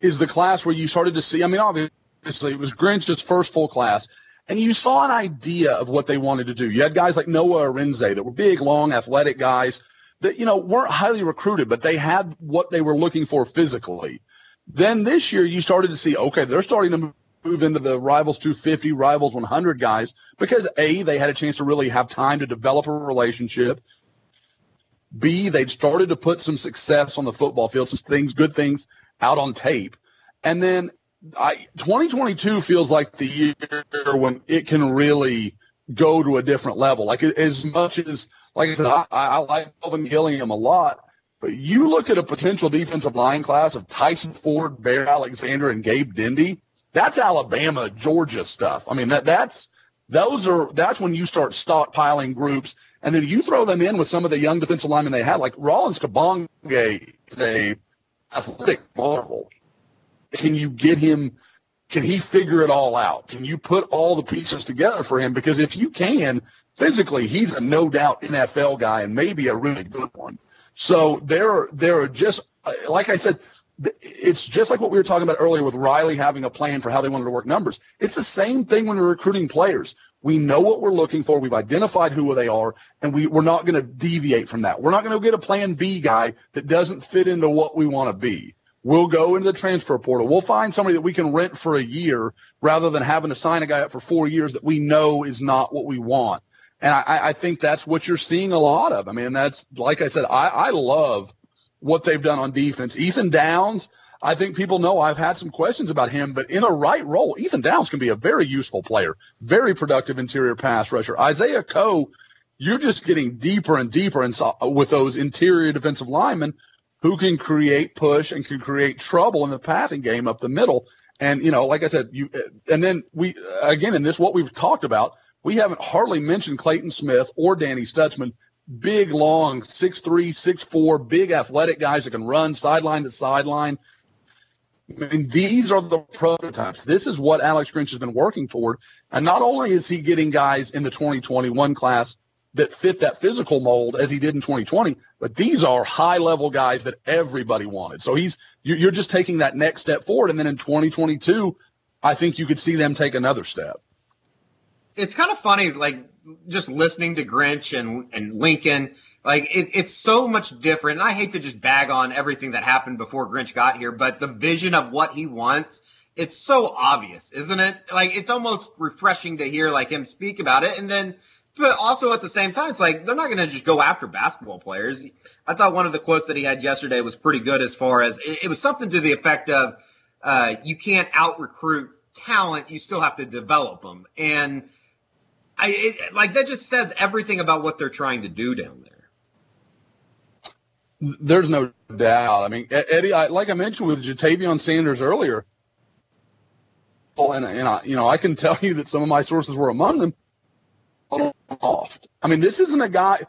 is the class where you started to see, I mean, obviously it was Grinch's first full class, and you saw an idea of what they wanted to do. You had guys like Noah Arinze that were big, long, athletic guys that, you know, weren't highly recruited, but they had what they were looking for physically. Then this year you started to see, okay, they're starting to move into the Rivals 250, Rivals 100 guys because, A, they had a chance to really have time to develop a relationship. B, they'd started to put some success on the football field, some things, good things out on tape. And then 2022 feels like the year when it can really go to a different level. Like as much as, like I said, I like Melvin Gilliam a lot, but you look at a potential defensive line class of Tyson Ford, Bear Alexander, and Gabe Dindy. That's Alabama, Georgia stuff. I mean, that's when you start stockpiling groups. And then you throw them in with some of the young defensive linemen they had, like Rollins-Kabonga is a athletic marvel. Can you get him? Can he figure it all out? Can you put all the pieces together for him? Because if you can, physically, he's a no doubt NFL guy and maybe a really good one. So there are just, like I said, it's just like what we were talking about earlier with Riley having a plan for how they wanted to work numbers. It's the same thing when we're recruiting players. We know what we're looking for. We've identified who they are, and we're not going to deviate from that. We're not going to get a plan B guy that doesn't fit into what we want to be. We'll go into the transfer portal. We'll find somebody that we can rent for a year rather than having to sign a guy up for 4 years that we know is not what we want. And I think that's what you're seeing a lot of. I mean, that's, like I said, I love what they've done on defense. Ethan Downs, I think people know I've had some questions about him, but in a right role, Ethan Downs can be a very useful player, very productive interior pass rusher. Isaiah Coe, you're just getting deeper and deeper with those interior defensive linemen who can create push and can create trouble in the passing game up the middle. And, you know, like I said, and then we, again, in this, what we've talked about, we haven't hardly mentioned Clayton Smith or Danny Stutzman. Big, long, 6'3", 6'4", big athletic guys that can run sideline to sideline. I mean, these are the prototypes. This is what Alex Grinch has been working toward. And not only is he getting guys in the 2021 class that fit that physical mold as he did in 2020, but these are high-level guys that everybody wanted. So you're just taking that next step forward. And then in 2022, I think you could see them take another step. It's kind of funny, like, just listening to Grinch and Lincoln, like it's so much different. And I hate to just bag on everything that happened before Grinch got here, but the vision of what he wants, it's so obvious, isn't it? Like, it's almost refreshing to hear like him speak about it. And then, but also at the same time, it's like, they're not going to just go after basketball players. I thought one of the quotes that he had yesterday was pretty good as far as it was something to the effect of, you can't out recruit talent. You still have to develop them. And like that just says everything about what they're trying to do down there. There's no doubt. I mean, Eddie, like I mentioned with Jatavion Sanders earlier, and I can tell you that some of my sources were among them. I mean, this isn't a guy,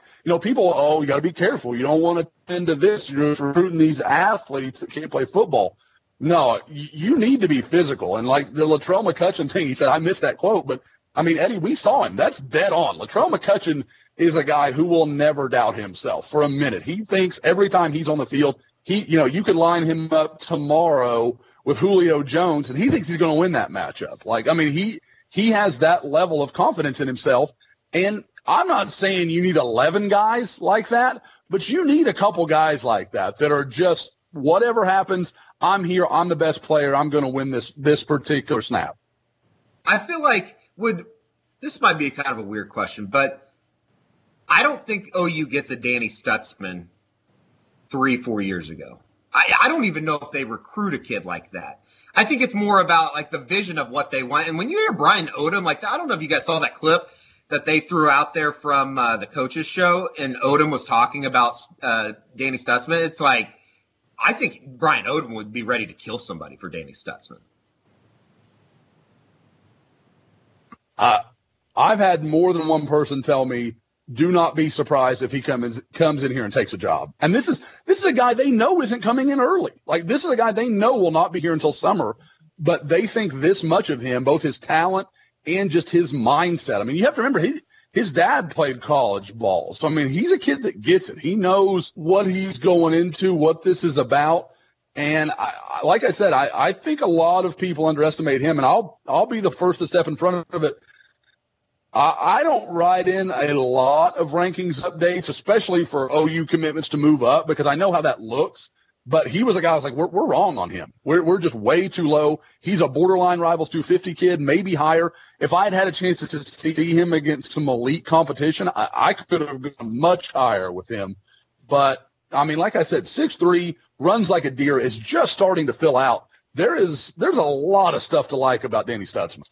people, you got to be careful. You don't want to tend to this. You're just recruiting these athletes that can't play football. No, you need to be physical. And like the Latrell McCutcheon thing, he said, I missed that quote, but I mean, Eddie, we saw him. That's dead on. Latrell McCutcheon is a guy who will never doubt himself for a minute. He thinks every time he's on the field, you could line him up tomorrow with Julio Jones, and he thinks he's going to win that matchup. Like, I mean, he has that level of confidence in himself. And I'm not saying you need 11 guys like that, but you need a couple guys like that are just, whatever happens, I'm here, I'm the best player, I'm going to win this particular snap. I feel like this might be kind of a weird question, but I don't think OU gets a Danny Stutzman 3-4 years ago. I don't even know if they recruit a kid like that. I think it's more about like the vision of what they want. And when you hear Brian Odom, like, I don't know if you guys saw that clip that they threw out there from the coaches show, and Odom was talking about Danny Stutzman. It's like, I think Brian Odom would be ready to kill somebody for Danny Stutzman. I've had more than one person tell me, do not be surprised if he comes in here and takes a job. And this is a guy they know isn't coming in early. Like, this is a guy they know will not be here until summer, but they think this much of him, both his talent and just his mindset. I mean, you have to remember, his dad played college ball. So, I mean, he's a kid that gets it. He knows what he's going into, what this is about. And like I said, I think a lot of people underestimate him, and I'll be the first to step in front of it. I don't write in a lot of rankings updates, especially for OU commitments to move up, because I know how that looks. But he was a guy I was like, we're wrong on him. We're just way too low. He's a borderline Rivals 250 kid, maybe higher. If I had a chance to see him against some elite competition, I could have gone much higher with him. But, I mean, like I said, 6'3", runs like a deer, is just starting to fill out. There's a lot of stuff to like about Danny Stutzman.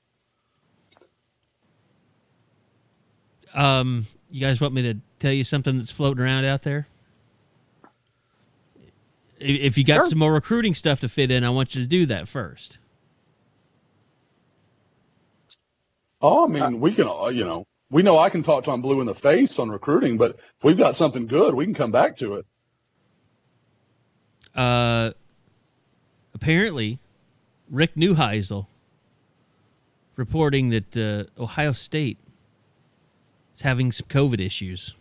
You guys want me to tell you something that's floating around out there? If you got some more recruiting stuff to fit in, I want you to do that first. Oh, I mean, we can, we know I can talk Tom Blue in the face on recruiting, but if we've got something good, we can come back to it. Apparently, Rick Neuheisel reporting that Ohio State is having some COVID issues.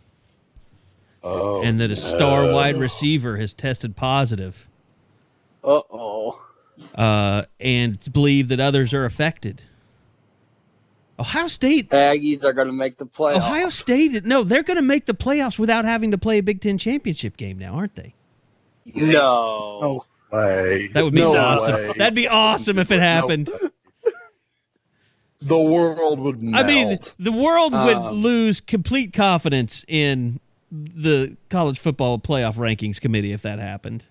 Oh, and that a star wide receiver has tested positive. Uh-oh. And it's believed that others are affected. Ohio State. Aggies are going to make the playoffs. Ohio State. No, they're going to make the playoffs without having to play a Big Ten championship game now, aren't they? No. No way. That would be awesome. Way. That'd be awesome if it happened. No. The world would melt. I mean, the world would lose complete confidence in the college football playoff rankings committee if that happened.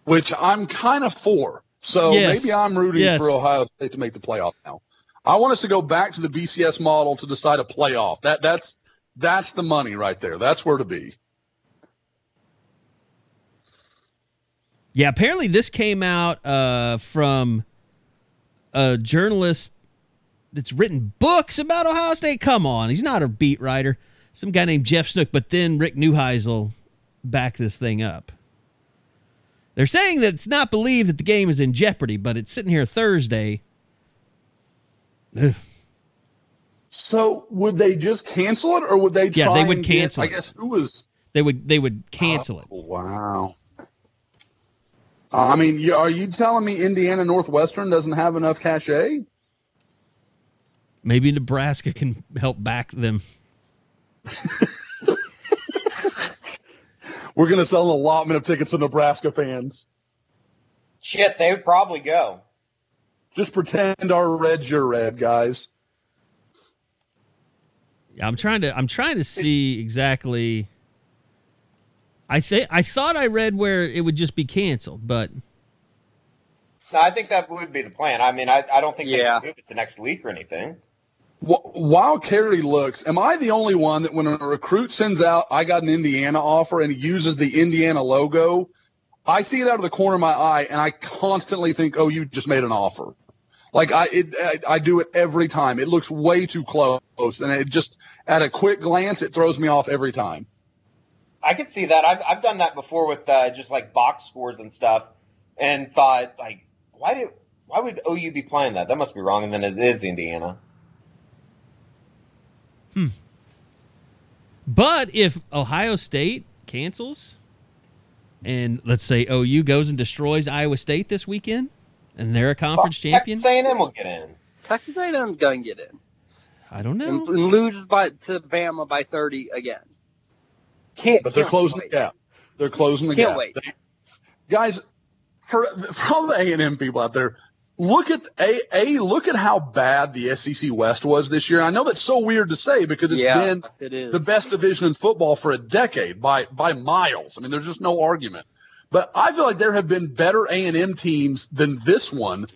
Which I'm kind of for. So maybe I'm rooting for Ohio State to make the playoff now. I want us to go back to the BCS model to decide a playoff. That's the money right there. That's where to be. Yeah, apparently this came out from a journalist that's written books about Ohio State. Come on, he's not a beat writer. Some guy named Jeff Snook, but then Rick Neuheisel backed this thing up. They're saying that it's not believed that the game is in jeopardy, but it's sitting here Thursday. Ugh. So would they just cancel it, or would they try? Yeah, they would cancel it. I guess who was? They would cancel it. Wow. I mean, are you telling me Indiana Northwestern doesn't have enough cachet? Maybe Nebraska can help back them. We're going to sell an allotment of tickets to Nebraska fans. Shit, they would probably go. Just pretend our red's your red, guys. Yeah, I'm trying to see exactly. I thought I read where it would just be canceled, but no, I think that would be the plan. I mean, I don't think they can move it to next week or anything. While Carey looks, am I the only one that when a recruit sends out, I got an Indiana offer and he uses the Indiana logo, I see it out of the corner of my eye and I constantly think, oh, you just made an offer. Like I do it every time. It looks way too close, and it just at a quick glance it throws me off every time. I could see that. I've done that before with just like box scores and stuff, and thought like, why would OU be playing that? That must be wrong, and then it is Indiana. But if Ohio State cancels, and let's say OU goes and destroys Iowa State this weekend, and they're a conference champion, Texas A&M will get in. Texas A&M's going to get in. I don't know. And loses to Bama by 30 again. But they're closing the gap. They're closing the gap. Can't wait. Guys, for all the A&M people out there, look at look at how bad the SEC West was this year. I know that's so weird to say because it's been the best division in football for a decade by miles. I mean, there's just no argument. But I feel like there have been better A&M teams than this one,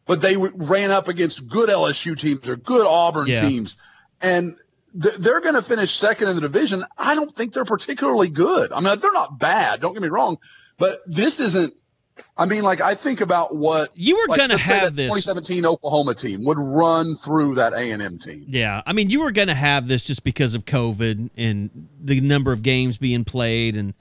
but they ran up against good LSU teams or good Auburn teams, and they're going to finish second in the division. I don't think they're particularly good. I mean, they're not bad. Don't get me wrong, but this isn't. I mean, like, I think about what you were going to have this 2017 Oklahoma team would run through that A&M team. Yeah, I mean, you were going to have this just because of COVID and the number of games being played and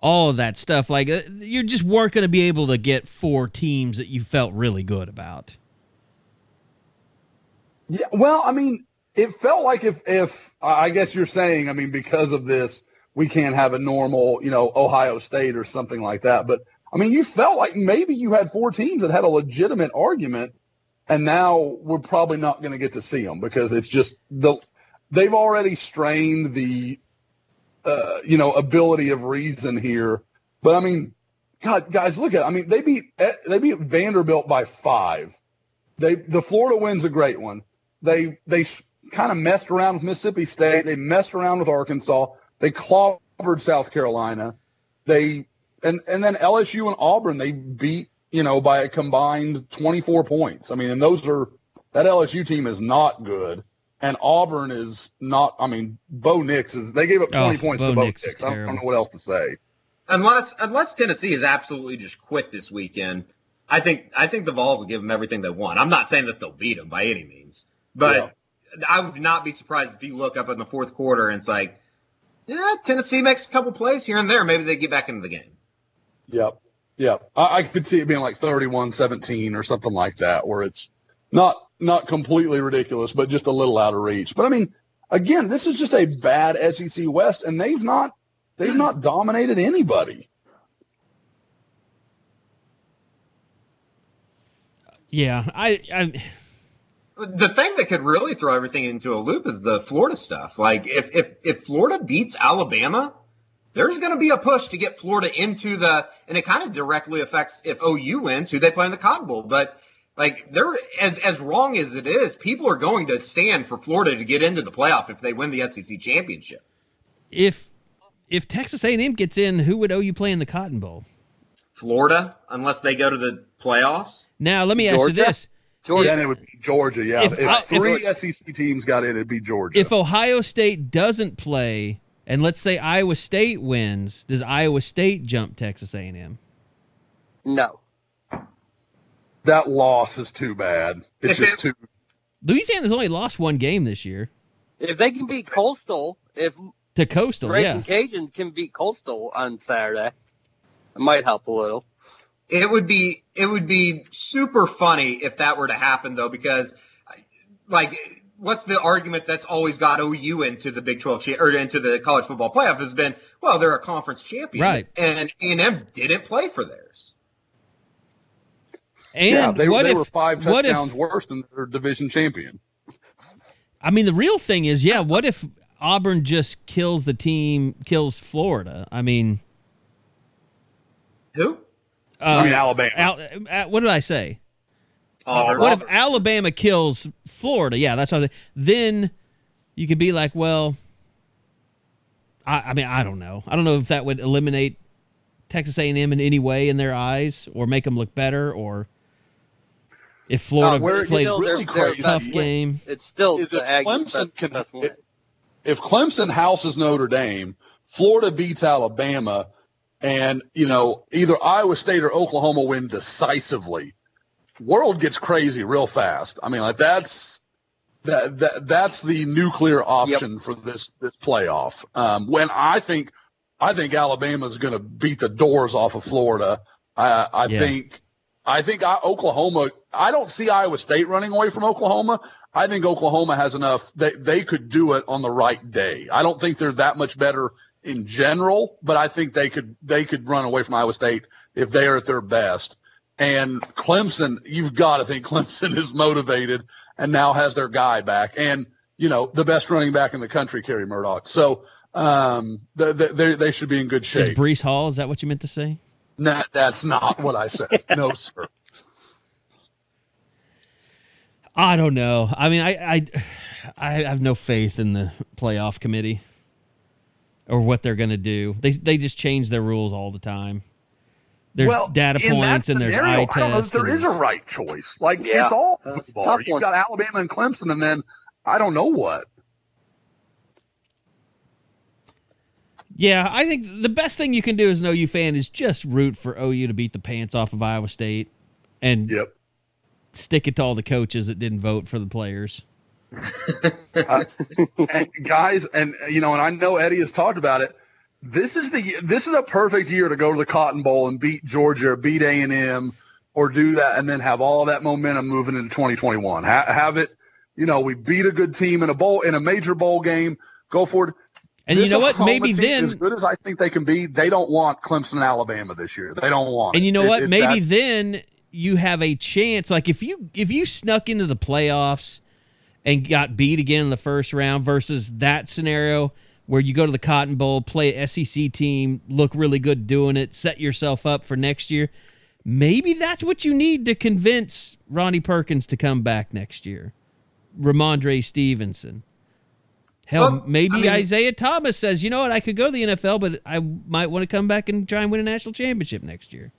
all of that stuff. Like, you just weren't going to be able to get 4 teams that you felt really good about. Yeah, well, I mean, it felt like if I guess you're saying, I mean, because of this, we can't have a normal, Ohio State or something like that, but I mean, you felt like maybe you had 4 teams that had a legitimate argument, and now we're probably not going to get to see them because it's just they've already strained the, ability of reason here. But I mean, God, guys, look at it. I mean, they beat Vanderbilt by 5. The Florida win's a great one. They kind of messed around with Mississippi State. They messed around with Arkansas. They clobbered South Carolina. And then LSU and Auburn, they beat, by a combined 24 points. I mean, and that LSU team is not good. And Auburn is not, I mean, Bo Nix they gave up 20 points to Bo Nix. I don't know what else to say. Unless Tennessee is absolutely just quit this weekend, I think the Vols will give them everything they want. I'm not saying that they'll beat them by any means, but I would not be surprised if you look up in the fourth quarter and it's like, Tennessee makes a couple plays here and there. Maybe they get back into the game. Yep. I could see it being like 31-17 or something like that, where it's not completely ridiculous, but just a little out of reach. But I mean, again, this is just a bad SEC West, and they've not dominated anybody. Yeah, the thing that could really throw everything into a loop is the Florida stuff. Like, if Florida beats Alabama, there's going to be a push to get Florida into and it kind of directly affects if OU wins, who they play in the Cotton Bowl. But like, they're as wrong as it is, people are going to stand for Florida to get into the playoff if they win the SEC championship. If Texas A&M gets in, who would OU play in the Cotton Bowl? Florida, unless they go to the playoffs. Now, let me ask you this. Then it would be Georgia, yeah. If 3 SEC teams got in, it'd be Georgia. If Ohio State doesn't play, and let's say Iowa State wins, does Iowa State jump Texas A&M? No. That loss is too bad. It's just too. Louisiana's only lost 1 game this year. If they can beat Coastal, to Coastal, Raging Cajuns can beat Coastal on Saturday, it might help a little. It would be super funny if that were to happen, though, because, like, what's the argument that's always got OU into the Big 12 or into the college football playoff has been, well, they're a conference champion, right? And A&M didn't play for theirs. And they were 5 touchdowns worse than their division champion. I mean, the real thing is, what if Auburn just kills Florida? I mean, who? Alabama. What did I say? Auburn. What if Alabama kills Florida? Yeah, that's what I then you could be like, well, I mean, I don't know. I don't know if that would eliminate Texas A&M in any way in their eyes or make them look better, or if Florida played a tough game. It's still if Clemson houses Notre Dame, Florida beats Alabama, and, either Iowa State or Oklahoma win decisively, world gets crazy real fast. I mean, like, that's the nuclear option for this playoff. When I think Alabama's going to beat the doors off of Florida. I I think Oklahoma – I don't see Iowa State running away from Oklahoma. I think Oklahoma has enough that they could do it on the right day. I don't think they're that much better in general, but I think they could run away from Iowa State if they are at their best. And Clemson, you've got to think Clemson is motivated and now has their guy back. And, the best running back in the country, Kerry Murdoch. So they should be in good shape. Is Breece Hall, is that what you meant to say? Nah, that's not what I said. No, sir. I don't know. I mean, I have no faith in the playoff committee or what they're going to do. They just change their rules all the time. There's data points and there's eye tests. I don't know if there is a right choice. It's all football. You've got Alabama and Clemson, and then I don't know what. Yeah, I think the best thing you can do as an OU fan is just root for OU to beat the pants off of Iowa State and stick it to all the coaches that didn't vote for the players. And guys, and I know Eddie has talked about it. This is a perfect year to go to the Cotton Bowl and beat Georgia, or beat A&M, or do that, and then have all that momentum moving into 2021. Have it. We beat a good team in a major bowl game. Go for it. And you know what? Maybe then, as good as I think they can be, they don't want Clemson and Alabama this year. They don't want. And you know what? Maybe then you have a chance. Like if you snuck into the playoffs and got beat again in the first round versus that scenario where you go to the Cotton Bowl, play an SEC team, look really good doing it, set yourself up for next year. Maybe that's what you need to convince Ronnie Perkins to come back next year. Ramondre Stevenson. Hell, Isaiah Thomas says, you know what, I could go to the NFL, but I might want to come back and try and win a national championship next year.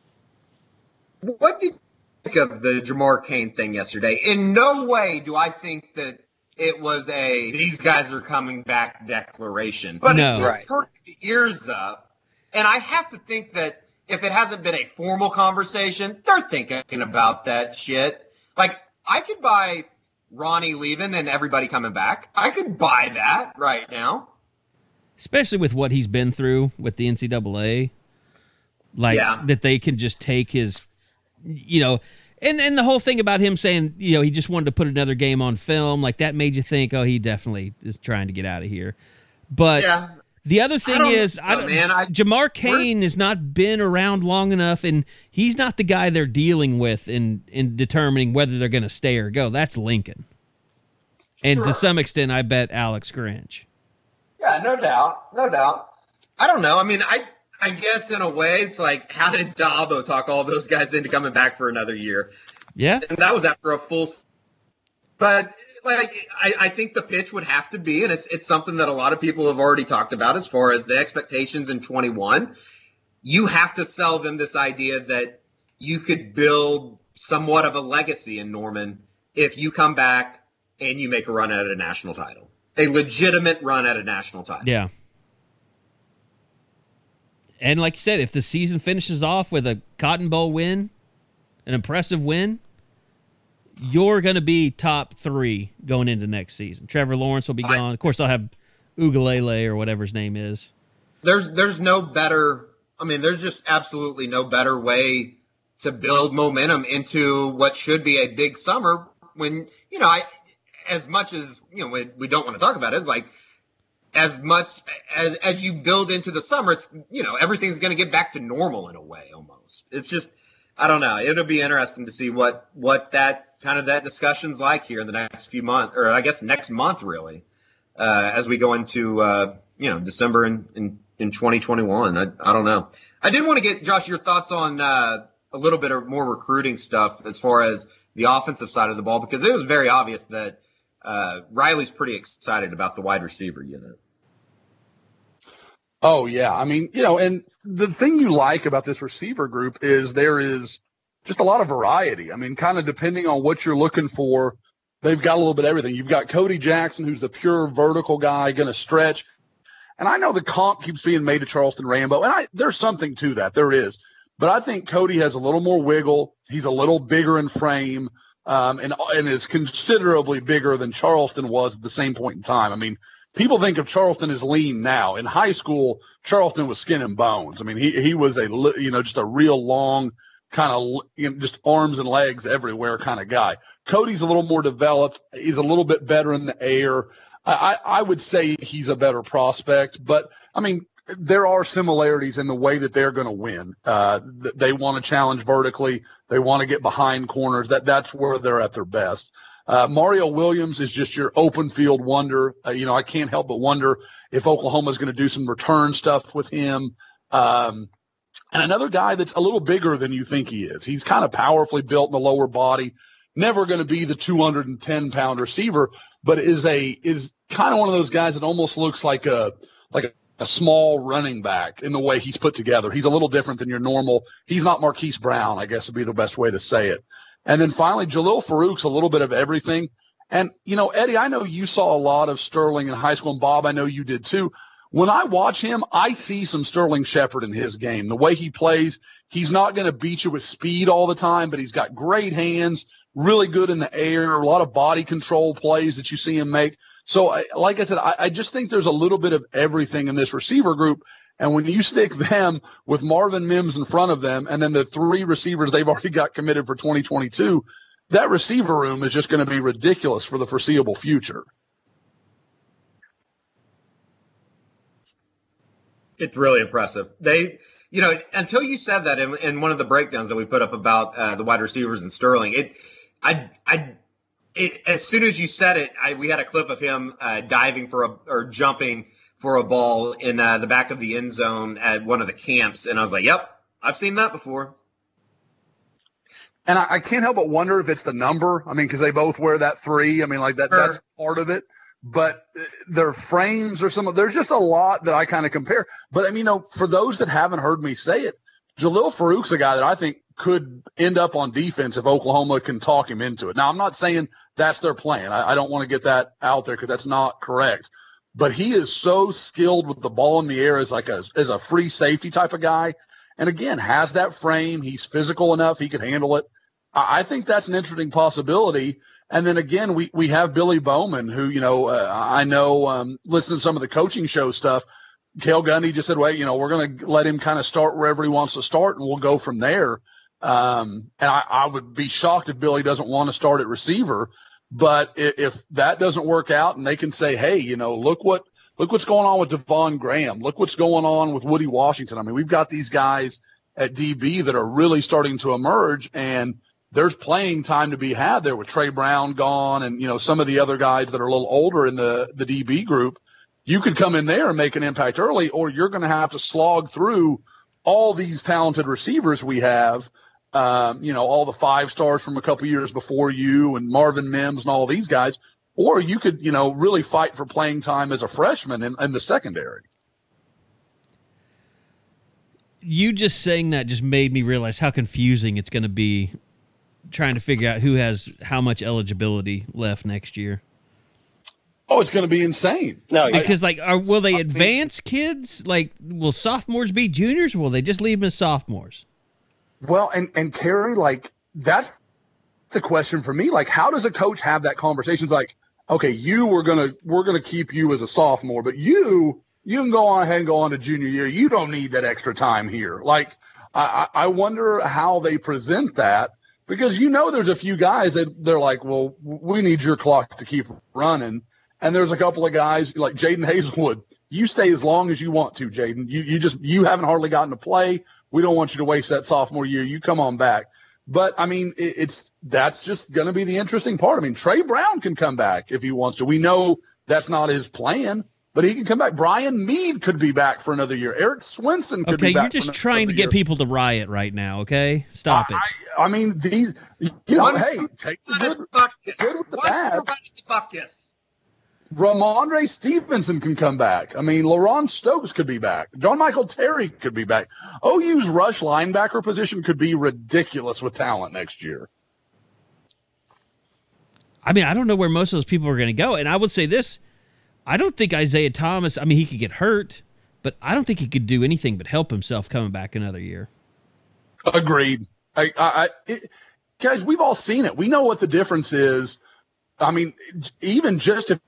What did you think of the Jamar Cain thing yesterday? In no way do I think that it was these guys are coming back declaration. But it perked the ears up. And I have to think that if it hasn't been a formal conversation, they're thinking about that shit. Like, I could buy Ronnie leaving and everybody coming back. I could buy that right now. Especially with what he's been through with the NCAA. That they can just take his, and the whole thing about him saying, he just wanted to put another game on film, like that made you think, oh, he definitely is trying to get out of here. But the other thing is, Jamar Cain has not been around long enough, and he's not the guy they're dealing with in determining whether they're going to stay or go. That's Lincoln. And to some extent, I bet Alex Grinch. Yeah, no doubt. I don't know. I mean, I guess in a way, it's like, how did Dabo talk all those guys into coming back for another year? Yeah. And that was after a full – but – I think the pitch would have to be, and it's something that a lot of people have already talked about as far as the expectations in 21. You have to sell them this idea that you could build somewhat of a legacy in Norman if you come back and you make a run at a national title, a legitimate run at a national title. Yeah. And like you said, if the season finishes off with a Cotton Bowl win, an impressive win, you're going to be top 3 going into next season. Trevor Lawrence will be gone. Of course, they'll have Ugalele or whatever his name is. There's no better – there's just absolutely no better way to build momentum into what should be a big summer when, as much as, we don't want to talk about it, it's like as much as you build into the summer, it's, everything's going to get back to normal in a way almost. It's just – I don't know. It'll be interesting to see what that kind of that discussion's like here in the next few months, or I guess next month really, as we go into December in 2021. I don't know. I did want to get Josh your thoughts on a little bit of more recruiting stuff as far as the offensive side of the ball, because it was very obvious that Riley's pretty excited about the wide receiver unit. Oh, yeah. And the thing you like about this receiver group is there is just a lot of variety. Kind of depending on what you're looking for, they've got a little bit of everything. You've got Cody Jackson, who's the pure vertical guy, going to stretch. And I know the comp keeps being made to Charleston Rambo, and there's something to that. There is. But I think Cody has a little more wiggle. He's a little bigger in frame, and is considerably bigger than Charleston was at the same point in time. People think of Charleston as lean now. In high school, Charleston was skin and bones. He was just a real long, kind of just arms and legs everywhere kind of guy. Cody's a little more developed. He's a little bit better in the air. I would say he's a better prospect, but I mean, there are similarities in the way that they're going to win. They want to challenge vertically. They want to get behind corners. That's where they're at their best. Mario Williams is just your open field wonder. I can't help but wonder if Oklahoma's going to do some return stuff with him. And another guy that's a little bigger than you think he is. He's kind of powerfully built in the lower body. Never going to be the 210-pound receiver, but is kind of one of those guys that almost looks like a small running back in the way he's put together. He's a little different than your normal. He's not Marquise Brown, I guess would be the best way to say it. And then finally, Jalil Farouk's a little bit of everything. And, Eddie, I know you saw a lot of Sterling in high school, and Bob, I know you did too. When I watch him, I see some Sterling Shepard in his game. The way he plays, he's not going to beat you with speed all the time, but he's got great hands, really good in the air, a lot of body control plays that you see him make. So, like I said, I just think there's a little bit of everything in this receiver group. And when you stick them with Marvin Mims in front of them and then the 3 receivers they've already got committed for 2022, that receiver room is just going to be ridiculous for the foreseeable future. It's really impressive. They, until you said that in one of the breakdowns that we put up about the wide receivers and Sterling, as soon as you said it, we had a clip of him diving or jumping for a ball in the back of the end zone at one of the camps, and I was like, "Yep, I've seen that before." And I can't help but wonder if it's the number. I mean, because they both wear that 3. I mean, like that. Sure. That's part of it. But their frames or there's just a lot that I kind of compare. But I mean, for those that haven't heard me say it, Jalil Farouk's a guy that I think could end up on defense if Oklahoma can talk him into it. Now, I'm not saying that's their plan. I don't want to get that out there because that's not correct. But he is so skilled with the ball in the air as a free safety type of guy. And again, has that frame. He's physical enough. He can handle it. I think that's an interesting possibility. And then again, we have Billy Bowman, who, I know, listen to some of the coaching show stuff. Cale Gundy just said, well, we're going to let him kind of start wherever he wants to start, and we'll go from there. And I would be shocked if Billy doesn't want to start at receiver. But if that doesn't work out and they can say, hey, look what's going on with Devon Graham. Look what's going on with Woody Washington. I mean, we've got these guys at DB that are really starting to emerge, and there's playing time to be had there with Trey Brown gone and, some of the other guys that are a little older in the DB group. You could come in there and make an impact early, or you're going to have to slog through all these talented receivers we have, all the 5 stars from a couple years before you and Marvin Mims and all these guys, or you could, really fight for playing time as a freshman in the secondary. You just saying that just made me realize how confusing it's going to be trying to figure out who has how much eligibility left next year. Oh, it's going to be insane. No, because will they advance kids? Like, will sophomores be juniors, or will they just leave them as sophomores? Well, and Kerry, that's the question for me. Like, how does a coach have that conversation? It's like, okay, we're gonna keep you as a sophomore, but you can go on ahead and go on to junior year. You don't need that extra time here. Like, I wonder how they present that. Because there's a few guys that they're like, well, we need your clock to keep running. And there's a couple of guys like Jaden Hazelwood. You stay as long as you want to, Jaden. You haven't hardly gotten to play. We don't want you to waste that sophomore year. You come on back. But I mean, that's just going to be the interesting part. I mean, Trey Brown can come back if he wants to. We know that's not his plan, but he can come back. Brian Meade could be back for another year. Eric Swinson could be back. Okay, you're just trying to get people to riot right now, okay? Stop it. I mean, these, hey, take the good with the bad. Ramondre Stevenson can come back. I mean, LaRon Stokes could be back. John Michael Terry could be back. OU's rush linebacker position could be ridiculous with talent next year. I mean, I don't know where most of those people are going to go. And I would say this. I don't think Isaiah Thomas, he could get hurt, but I don't think he could do anything but help himself coming back another year. Agreed. Guys, we've all seen it. We know what the difference is. I mean, even just if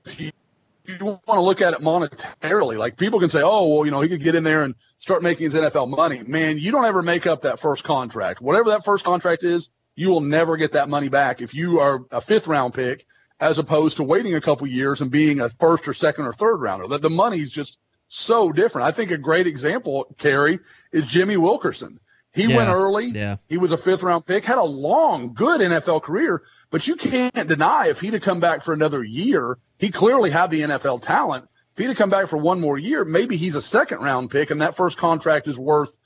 you want to look at it monetarily. Like people can say, oh, well, he could get in there and start making his NFL money. Man, you don't ever make up that first contract. Whatever that first contract is, you will never get that money back if you are a 5th round pick as opposed to waiting a couple years and being a 1st or 2nd or 3rd rounder. The money's just so different. I think a great example, Carey, is Jimmy Wilkerson. He went early. Yeah. He was a 5th round pick, had a long, good NFL career, but you can't deny if he'd have come back for another year, he clearly had the NFL talent. If he'd have come back for one more year, maybe he's a 2nd round pick and that first contract is worth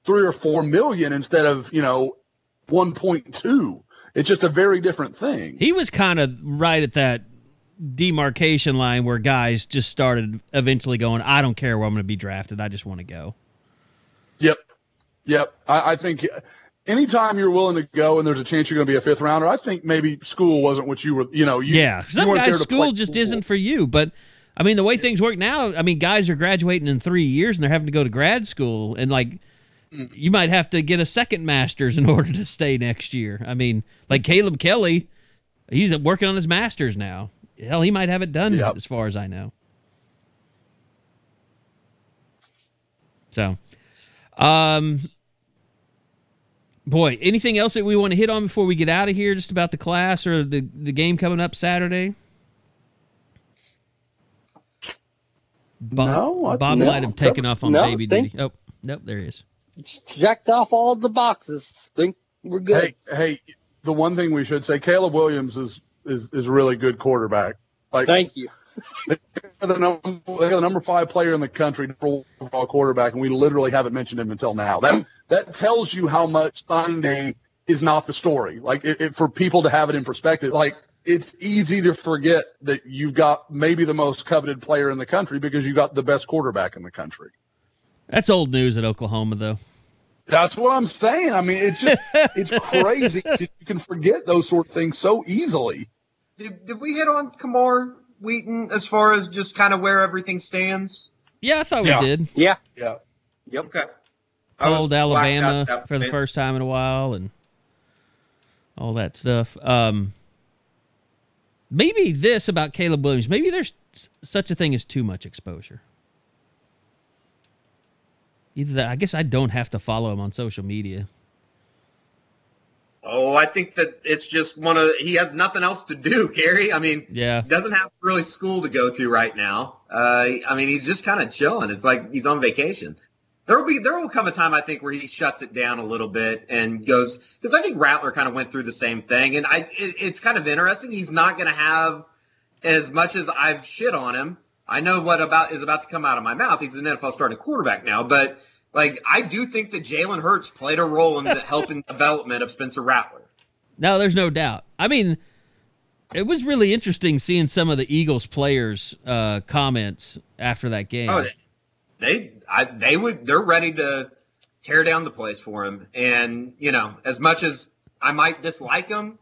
$3 or $4 million instead of, 1.2. It's just a very different thing. He was kind of right at that demarcation line where guys just started eventually going, I don't care where I'm going to be drafted. I just want to go. Yep. I think anytime you're willing to go and there's a chance you're going to be a 5th rounder, I think maybe school wasn't what you were, some guys school just isn't for you. But, I mean, the way things work now, I mean, guys are graduating in 3 years and they're having to go to grad school. And, you might have to get a 2nd master's in order to stay next year. I mean, like Caleb Kelly, he's working on his master's now. Hell, he might have it done as far as I know. So, boy, anything else that we want to hit on before we get out of here, just about the class or the game coming up Saturday? Bob might have taken off on baby duty. Oh, nope, there he is. Checked off all the boxes. Think we're good. Hey, the one thing we should say, Caleb Williams is a really good quarterback. Thank you. They got the number 5 player in the country for overall quarterback, and we literally haven't mentioned him until now. That tells you how much signing day is not the story. For people to have it in perspective, it's easy to forget that you've got maybe the most coveted player in the country because you got the best quarterback in the country. That's old news at Oklahoma, though. That's what I'm saying. I mean, it's crazy. You can forget those sort of things so easily. Did we hit on Kamar Wheaton as far as just kind of where everything stands? Yeah, I thought we did. Yeah. Yep. Okay. Called Alabama for the first time in a while and all that stuff. Maybe this about Caleb Williams. Maybe there's such a thing as too much exposure. Either that, I guess I don't have to follow him on social media. Oh, I think that it's just he has nothing else to do, Carey. I mean, doesn't have really school to go to right now. He's just kind of chilling. It's like he's on vacation. There will come a time, I think, where he shuts it down a little bit and goes, because I think Rattler kind of went through the same thing. And it's kind of interesting. He's not going to have as much as I've shit on him. I know what is about to come out of my mouth. He's an NFL starting quarterback now, but I do think that Jalen Hurts played a role in the helping development of Spencer Rattler. No, there's no doubt. I mean, it was really interesting seeing some of the Eagles players' comments after that game. Oh, they're ready to tear down the place for him. And, as much as I might dislike him,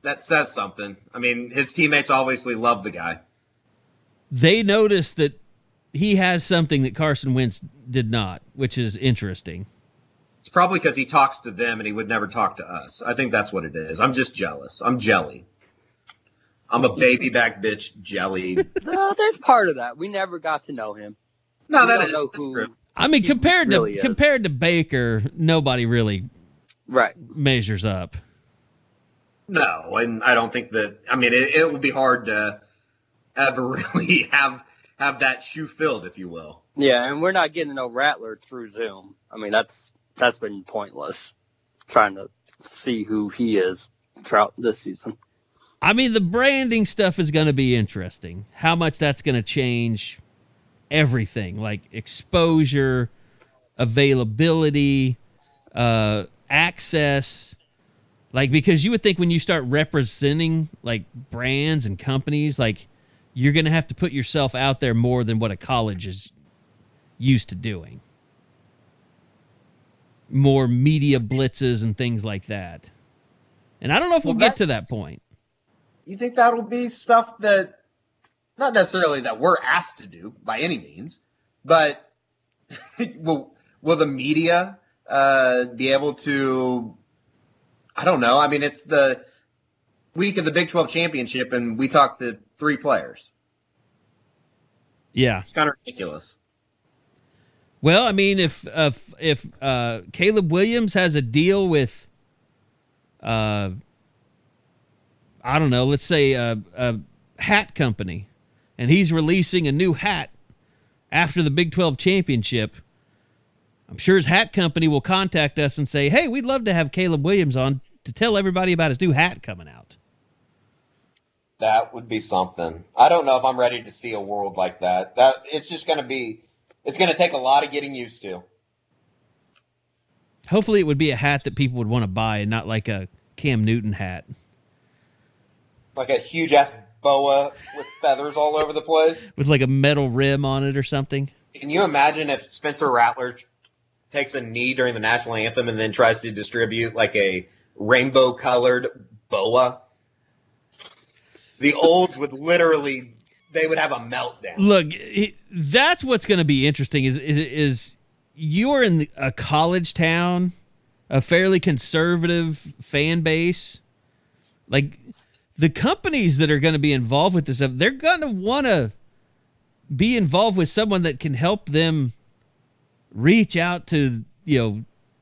that says something. I mean, his teammates obviously love the guy. They noticed that he has something that Carson Wentz did not, which is interesting. It's probably because he talks to them and he would never talk to us. I think that's what it is. I'm just jealous. I'm jelly. I'm a baby back bitch jelly. No, there's part of that. We never got to know him. No, that's true. I mean, compared to Baker, nobody really measures up. No, and I don't think that. I mean, it would be hard to ever really have that shoe filled, if you will. Yeah, and we're not getting to know Rattler through Zoom. I mean, that's been pointless, trying to see who he is throughout this season. I mean, the branding stuff is going to be interesting. How much that's going to change everything, like exposure, availability, access. Because you would think when you start representing brands and companies, you're going to have to put yourself out there more than what a college is used to doing. More media blitzes and things like that. And I don't know if we'll get to that point. You think that'll be stuff that, not necessarily that we're asked to do by any means, but will the media be able to, I don't know. I mean, it's the week of the Big 12 championship and we talked to 3 players. Yeah. It's kind of ridiculous. Well, I mean, if Caleb Williams has a deal with, I don't know, let's say a hat company, and he's releasing a new hat after the Big 12 championship, I'm sure his hat company will contact us and say, hey, we'd love to have Caleb Williams on to tell everybody about his new hat coming out. That would be something. I don't know if I'm ready to see a world like that. It's just going to be, it's going to take a lot of getting used to. Hopefully it would be a hat that people would want to buy and not like a Cam Newton hat. Like a huge-ass boa with feathers all over the place. With like a metal rim on it or something. Can you imagine if Spencer Rattler takes a knee during the national anthem and then tries to distribute like a rainbow-colored boa? The Olds would literally, they would have a meltdown. Look, that's what's going to be interesting is you're in a college town, a fairly conservative fan base. Like, the companies that are going to be involved with this stuff, they're going to want to be involved with someone that can help them reach out to,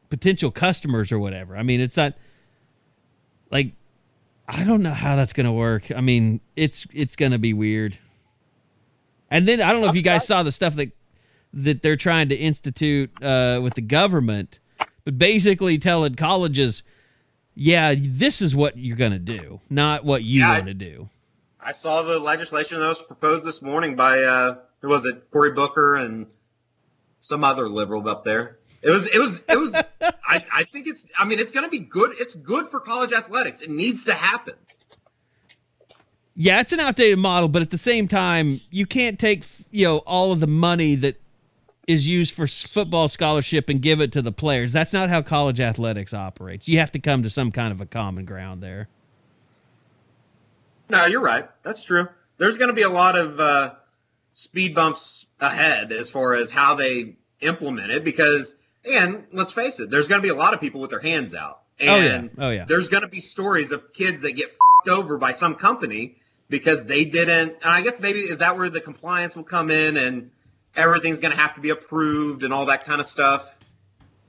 potential customers or whatever. I mean, it's not like, I don't know how that's going to work. I mean, it's going to be weird. And then I don't know if you guys saw the stuff that they're trying to institute with the government, but basically telling colleges, yeah, this is what you're going to do, not what you want to do. I saw the legislation that was proposed this morning by, who was it, Cory Booker and some other liberal up there. It was, I think it's going to be good. It's good for college athletics. It needs to happen. Yeah, it's an outdated model, but at the same time, you can't take, all of the money that is used for football scholarship and give it to the players. That's not how college athletics operates. You have to come to some kind of a common ground there. No, you're right. That's true. There's going to be a lot of speed bumps ahead as far as how they implement it because, and let's face it, there's going to be a lot of people with their hands out. And oh, yeah. There's going to be stories of kids that get f***ed over by some company because they didn't. And I guess maybe is that where the compliance will come in and everything's going to have to be approved and all that kind of stuff?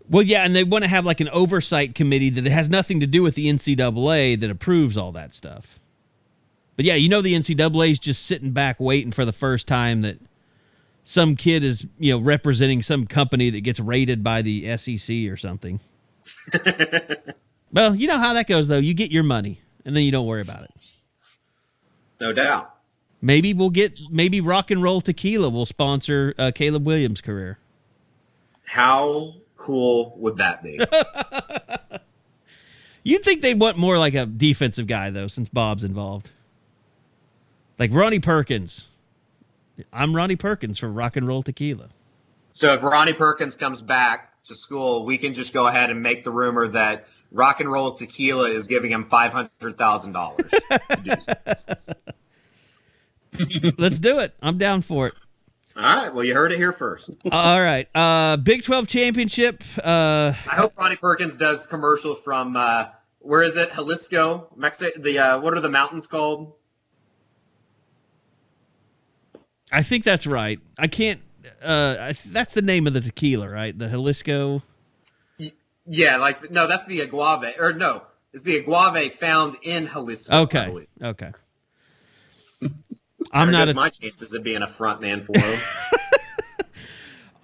Well, yeah, and they want to have like an oversight committee that has nothing to do with the NCAA that approves all that stuff. But yeah, the NCAA is just sitting back waiting for the first time that some kid is, representing some company that gets rated by the SEC or something. Well, you know how that goes, though. You get your money, and then you don't worry about it. No doubt. Maybe Rock and Roll Tequila will sponsor Caleb Williams' career. How cool would that be? You'd think they'd want more like a defensive guy, though, since Bob's involved. Like Ronnie Perkins. I'm Ronnie Perkins for Rock and Roll Tequila. So if Ronnie Perkins comes back to school, we can just go ahead and make the rumor that Rock and Roll Tequila is giving him $500,000 to do so. Let's do it. I'm down for it. All right. Well, you heard it here first. All right. Big 12 championship. I hope Ronnie Perkins does commercials from, where is it? Jalisco, Mexico. What are the mountains called? I think that's right. I can't. That's the name of the tequila, right? The Jalisco. Yeah, no, that's the agave. Or no, it's the agave found in Jalisco. Okay. I'm not my chances of being a front man for him.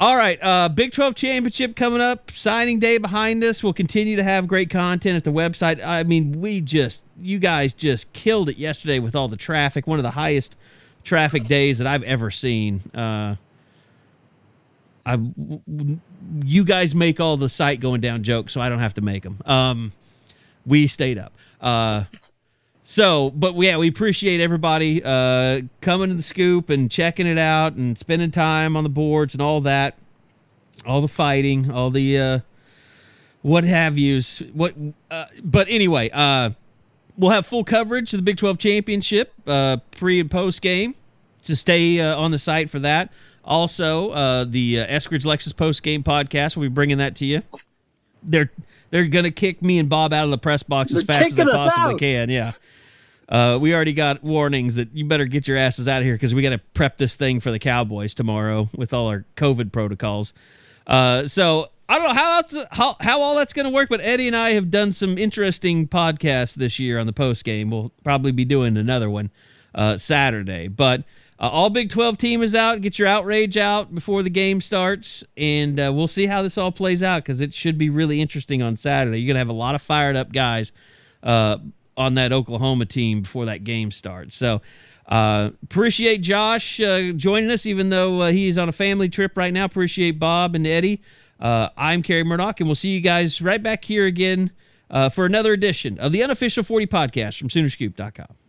All right, Big 12 championship coming up. Signing day behind us. We'll continue to have great content at the website. I mean, you guys just killed it yesterday with all the traffic. One of the highest traffic days that I've ever seen. You guys make all the site going down jokes, so I don't have to make them. We stayed up. We appreciate everybody coming to the Scoop and checking it out and spending time on the boards and all that, all the fighting, all the what have yous. But anyway, we'll have full coverage of the Big 12 championship pre and post game. To stay on the site for that. Also, the Eskridge Lexus post game podcast. We'll be bringing that to you. They're gonna kick me and Bob out of the press box as fast as they possibly can. Yeah. We already got warnings that you better get your asses out of here because we got to prep this thing for the Cowboys tomorrow with all our COVID protocols. So I don't know how all that's going to work, but Eddie and I have done some interesting podcasts this year on the post game. We'll probably be doing another one Saturday. But all Big 12 team is out. Get your outrage out before the game starts, and we'll see how this all plays out because it should be really interesting on Saturday. You're going to have a lot of fired up guys on that Oklahoma team before that game starts. So appreciate Josh joining us, even though he's on a family trip right now. Appreciate Bob and Eddie. I'm Kerry Murdoch, and we'll see you guys right back here again for another edition of the Unofficial 40 podcast from Soonerscoop.com.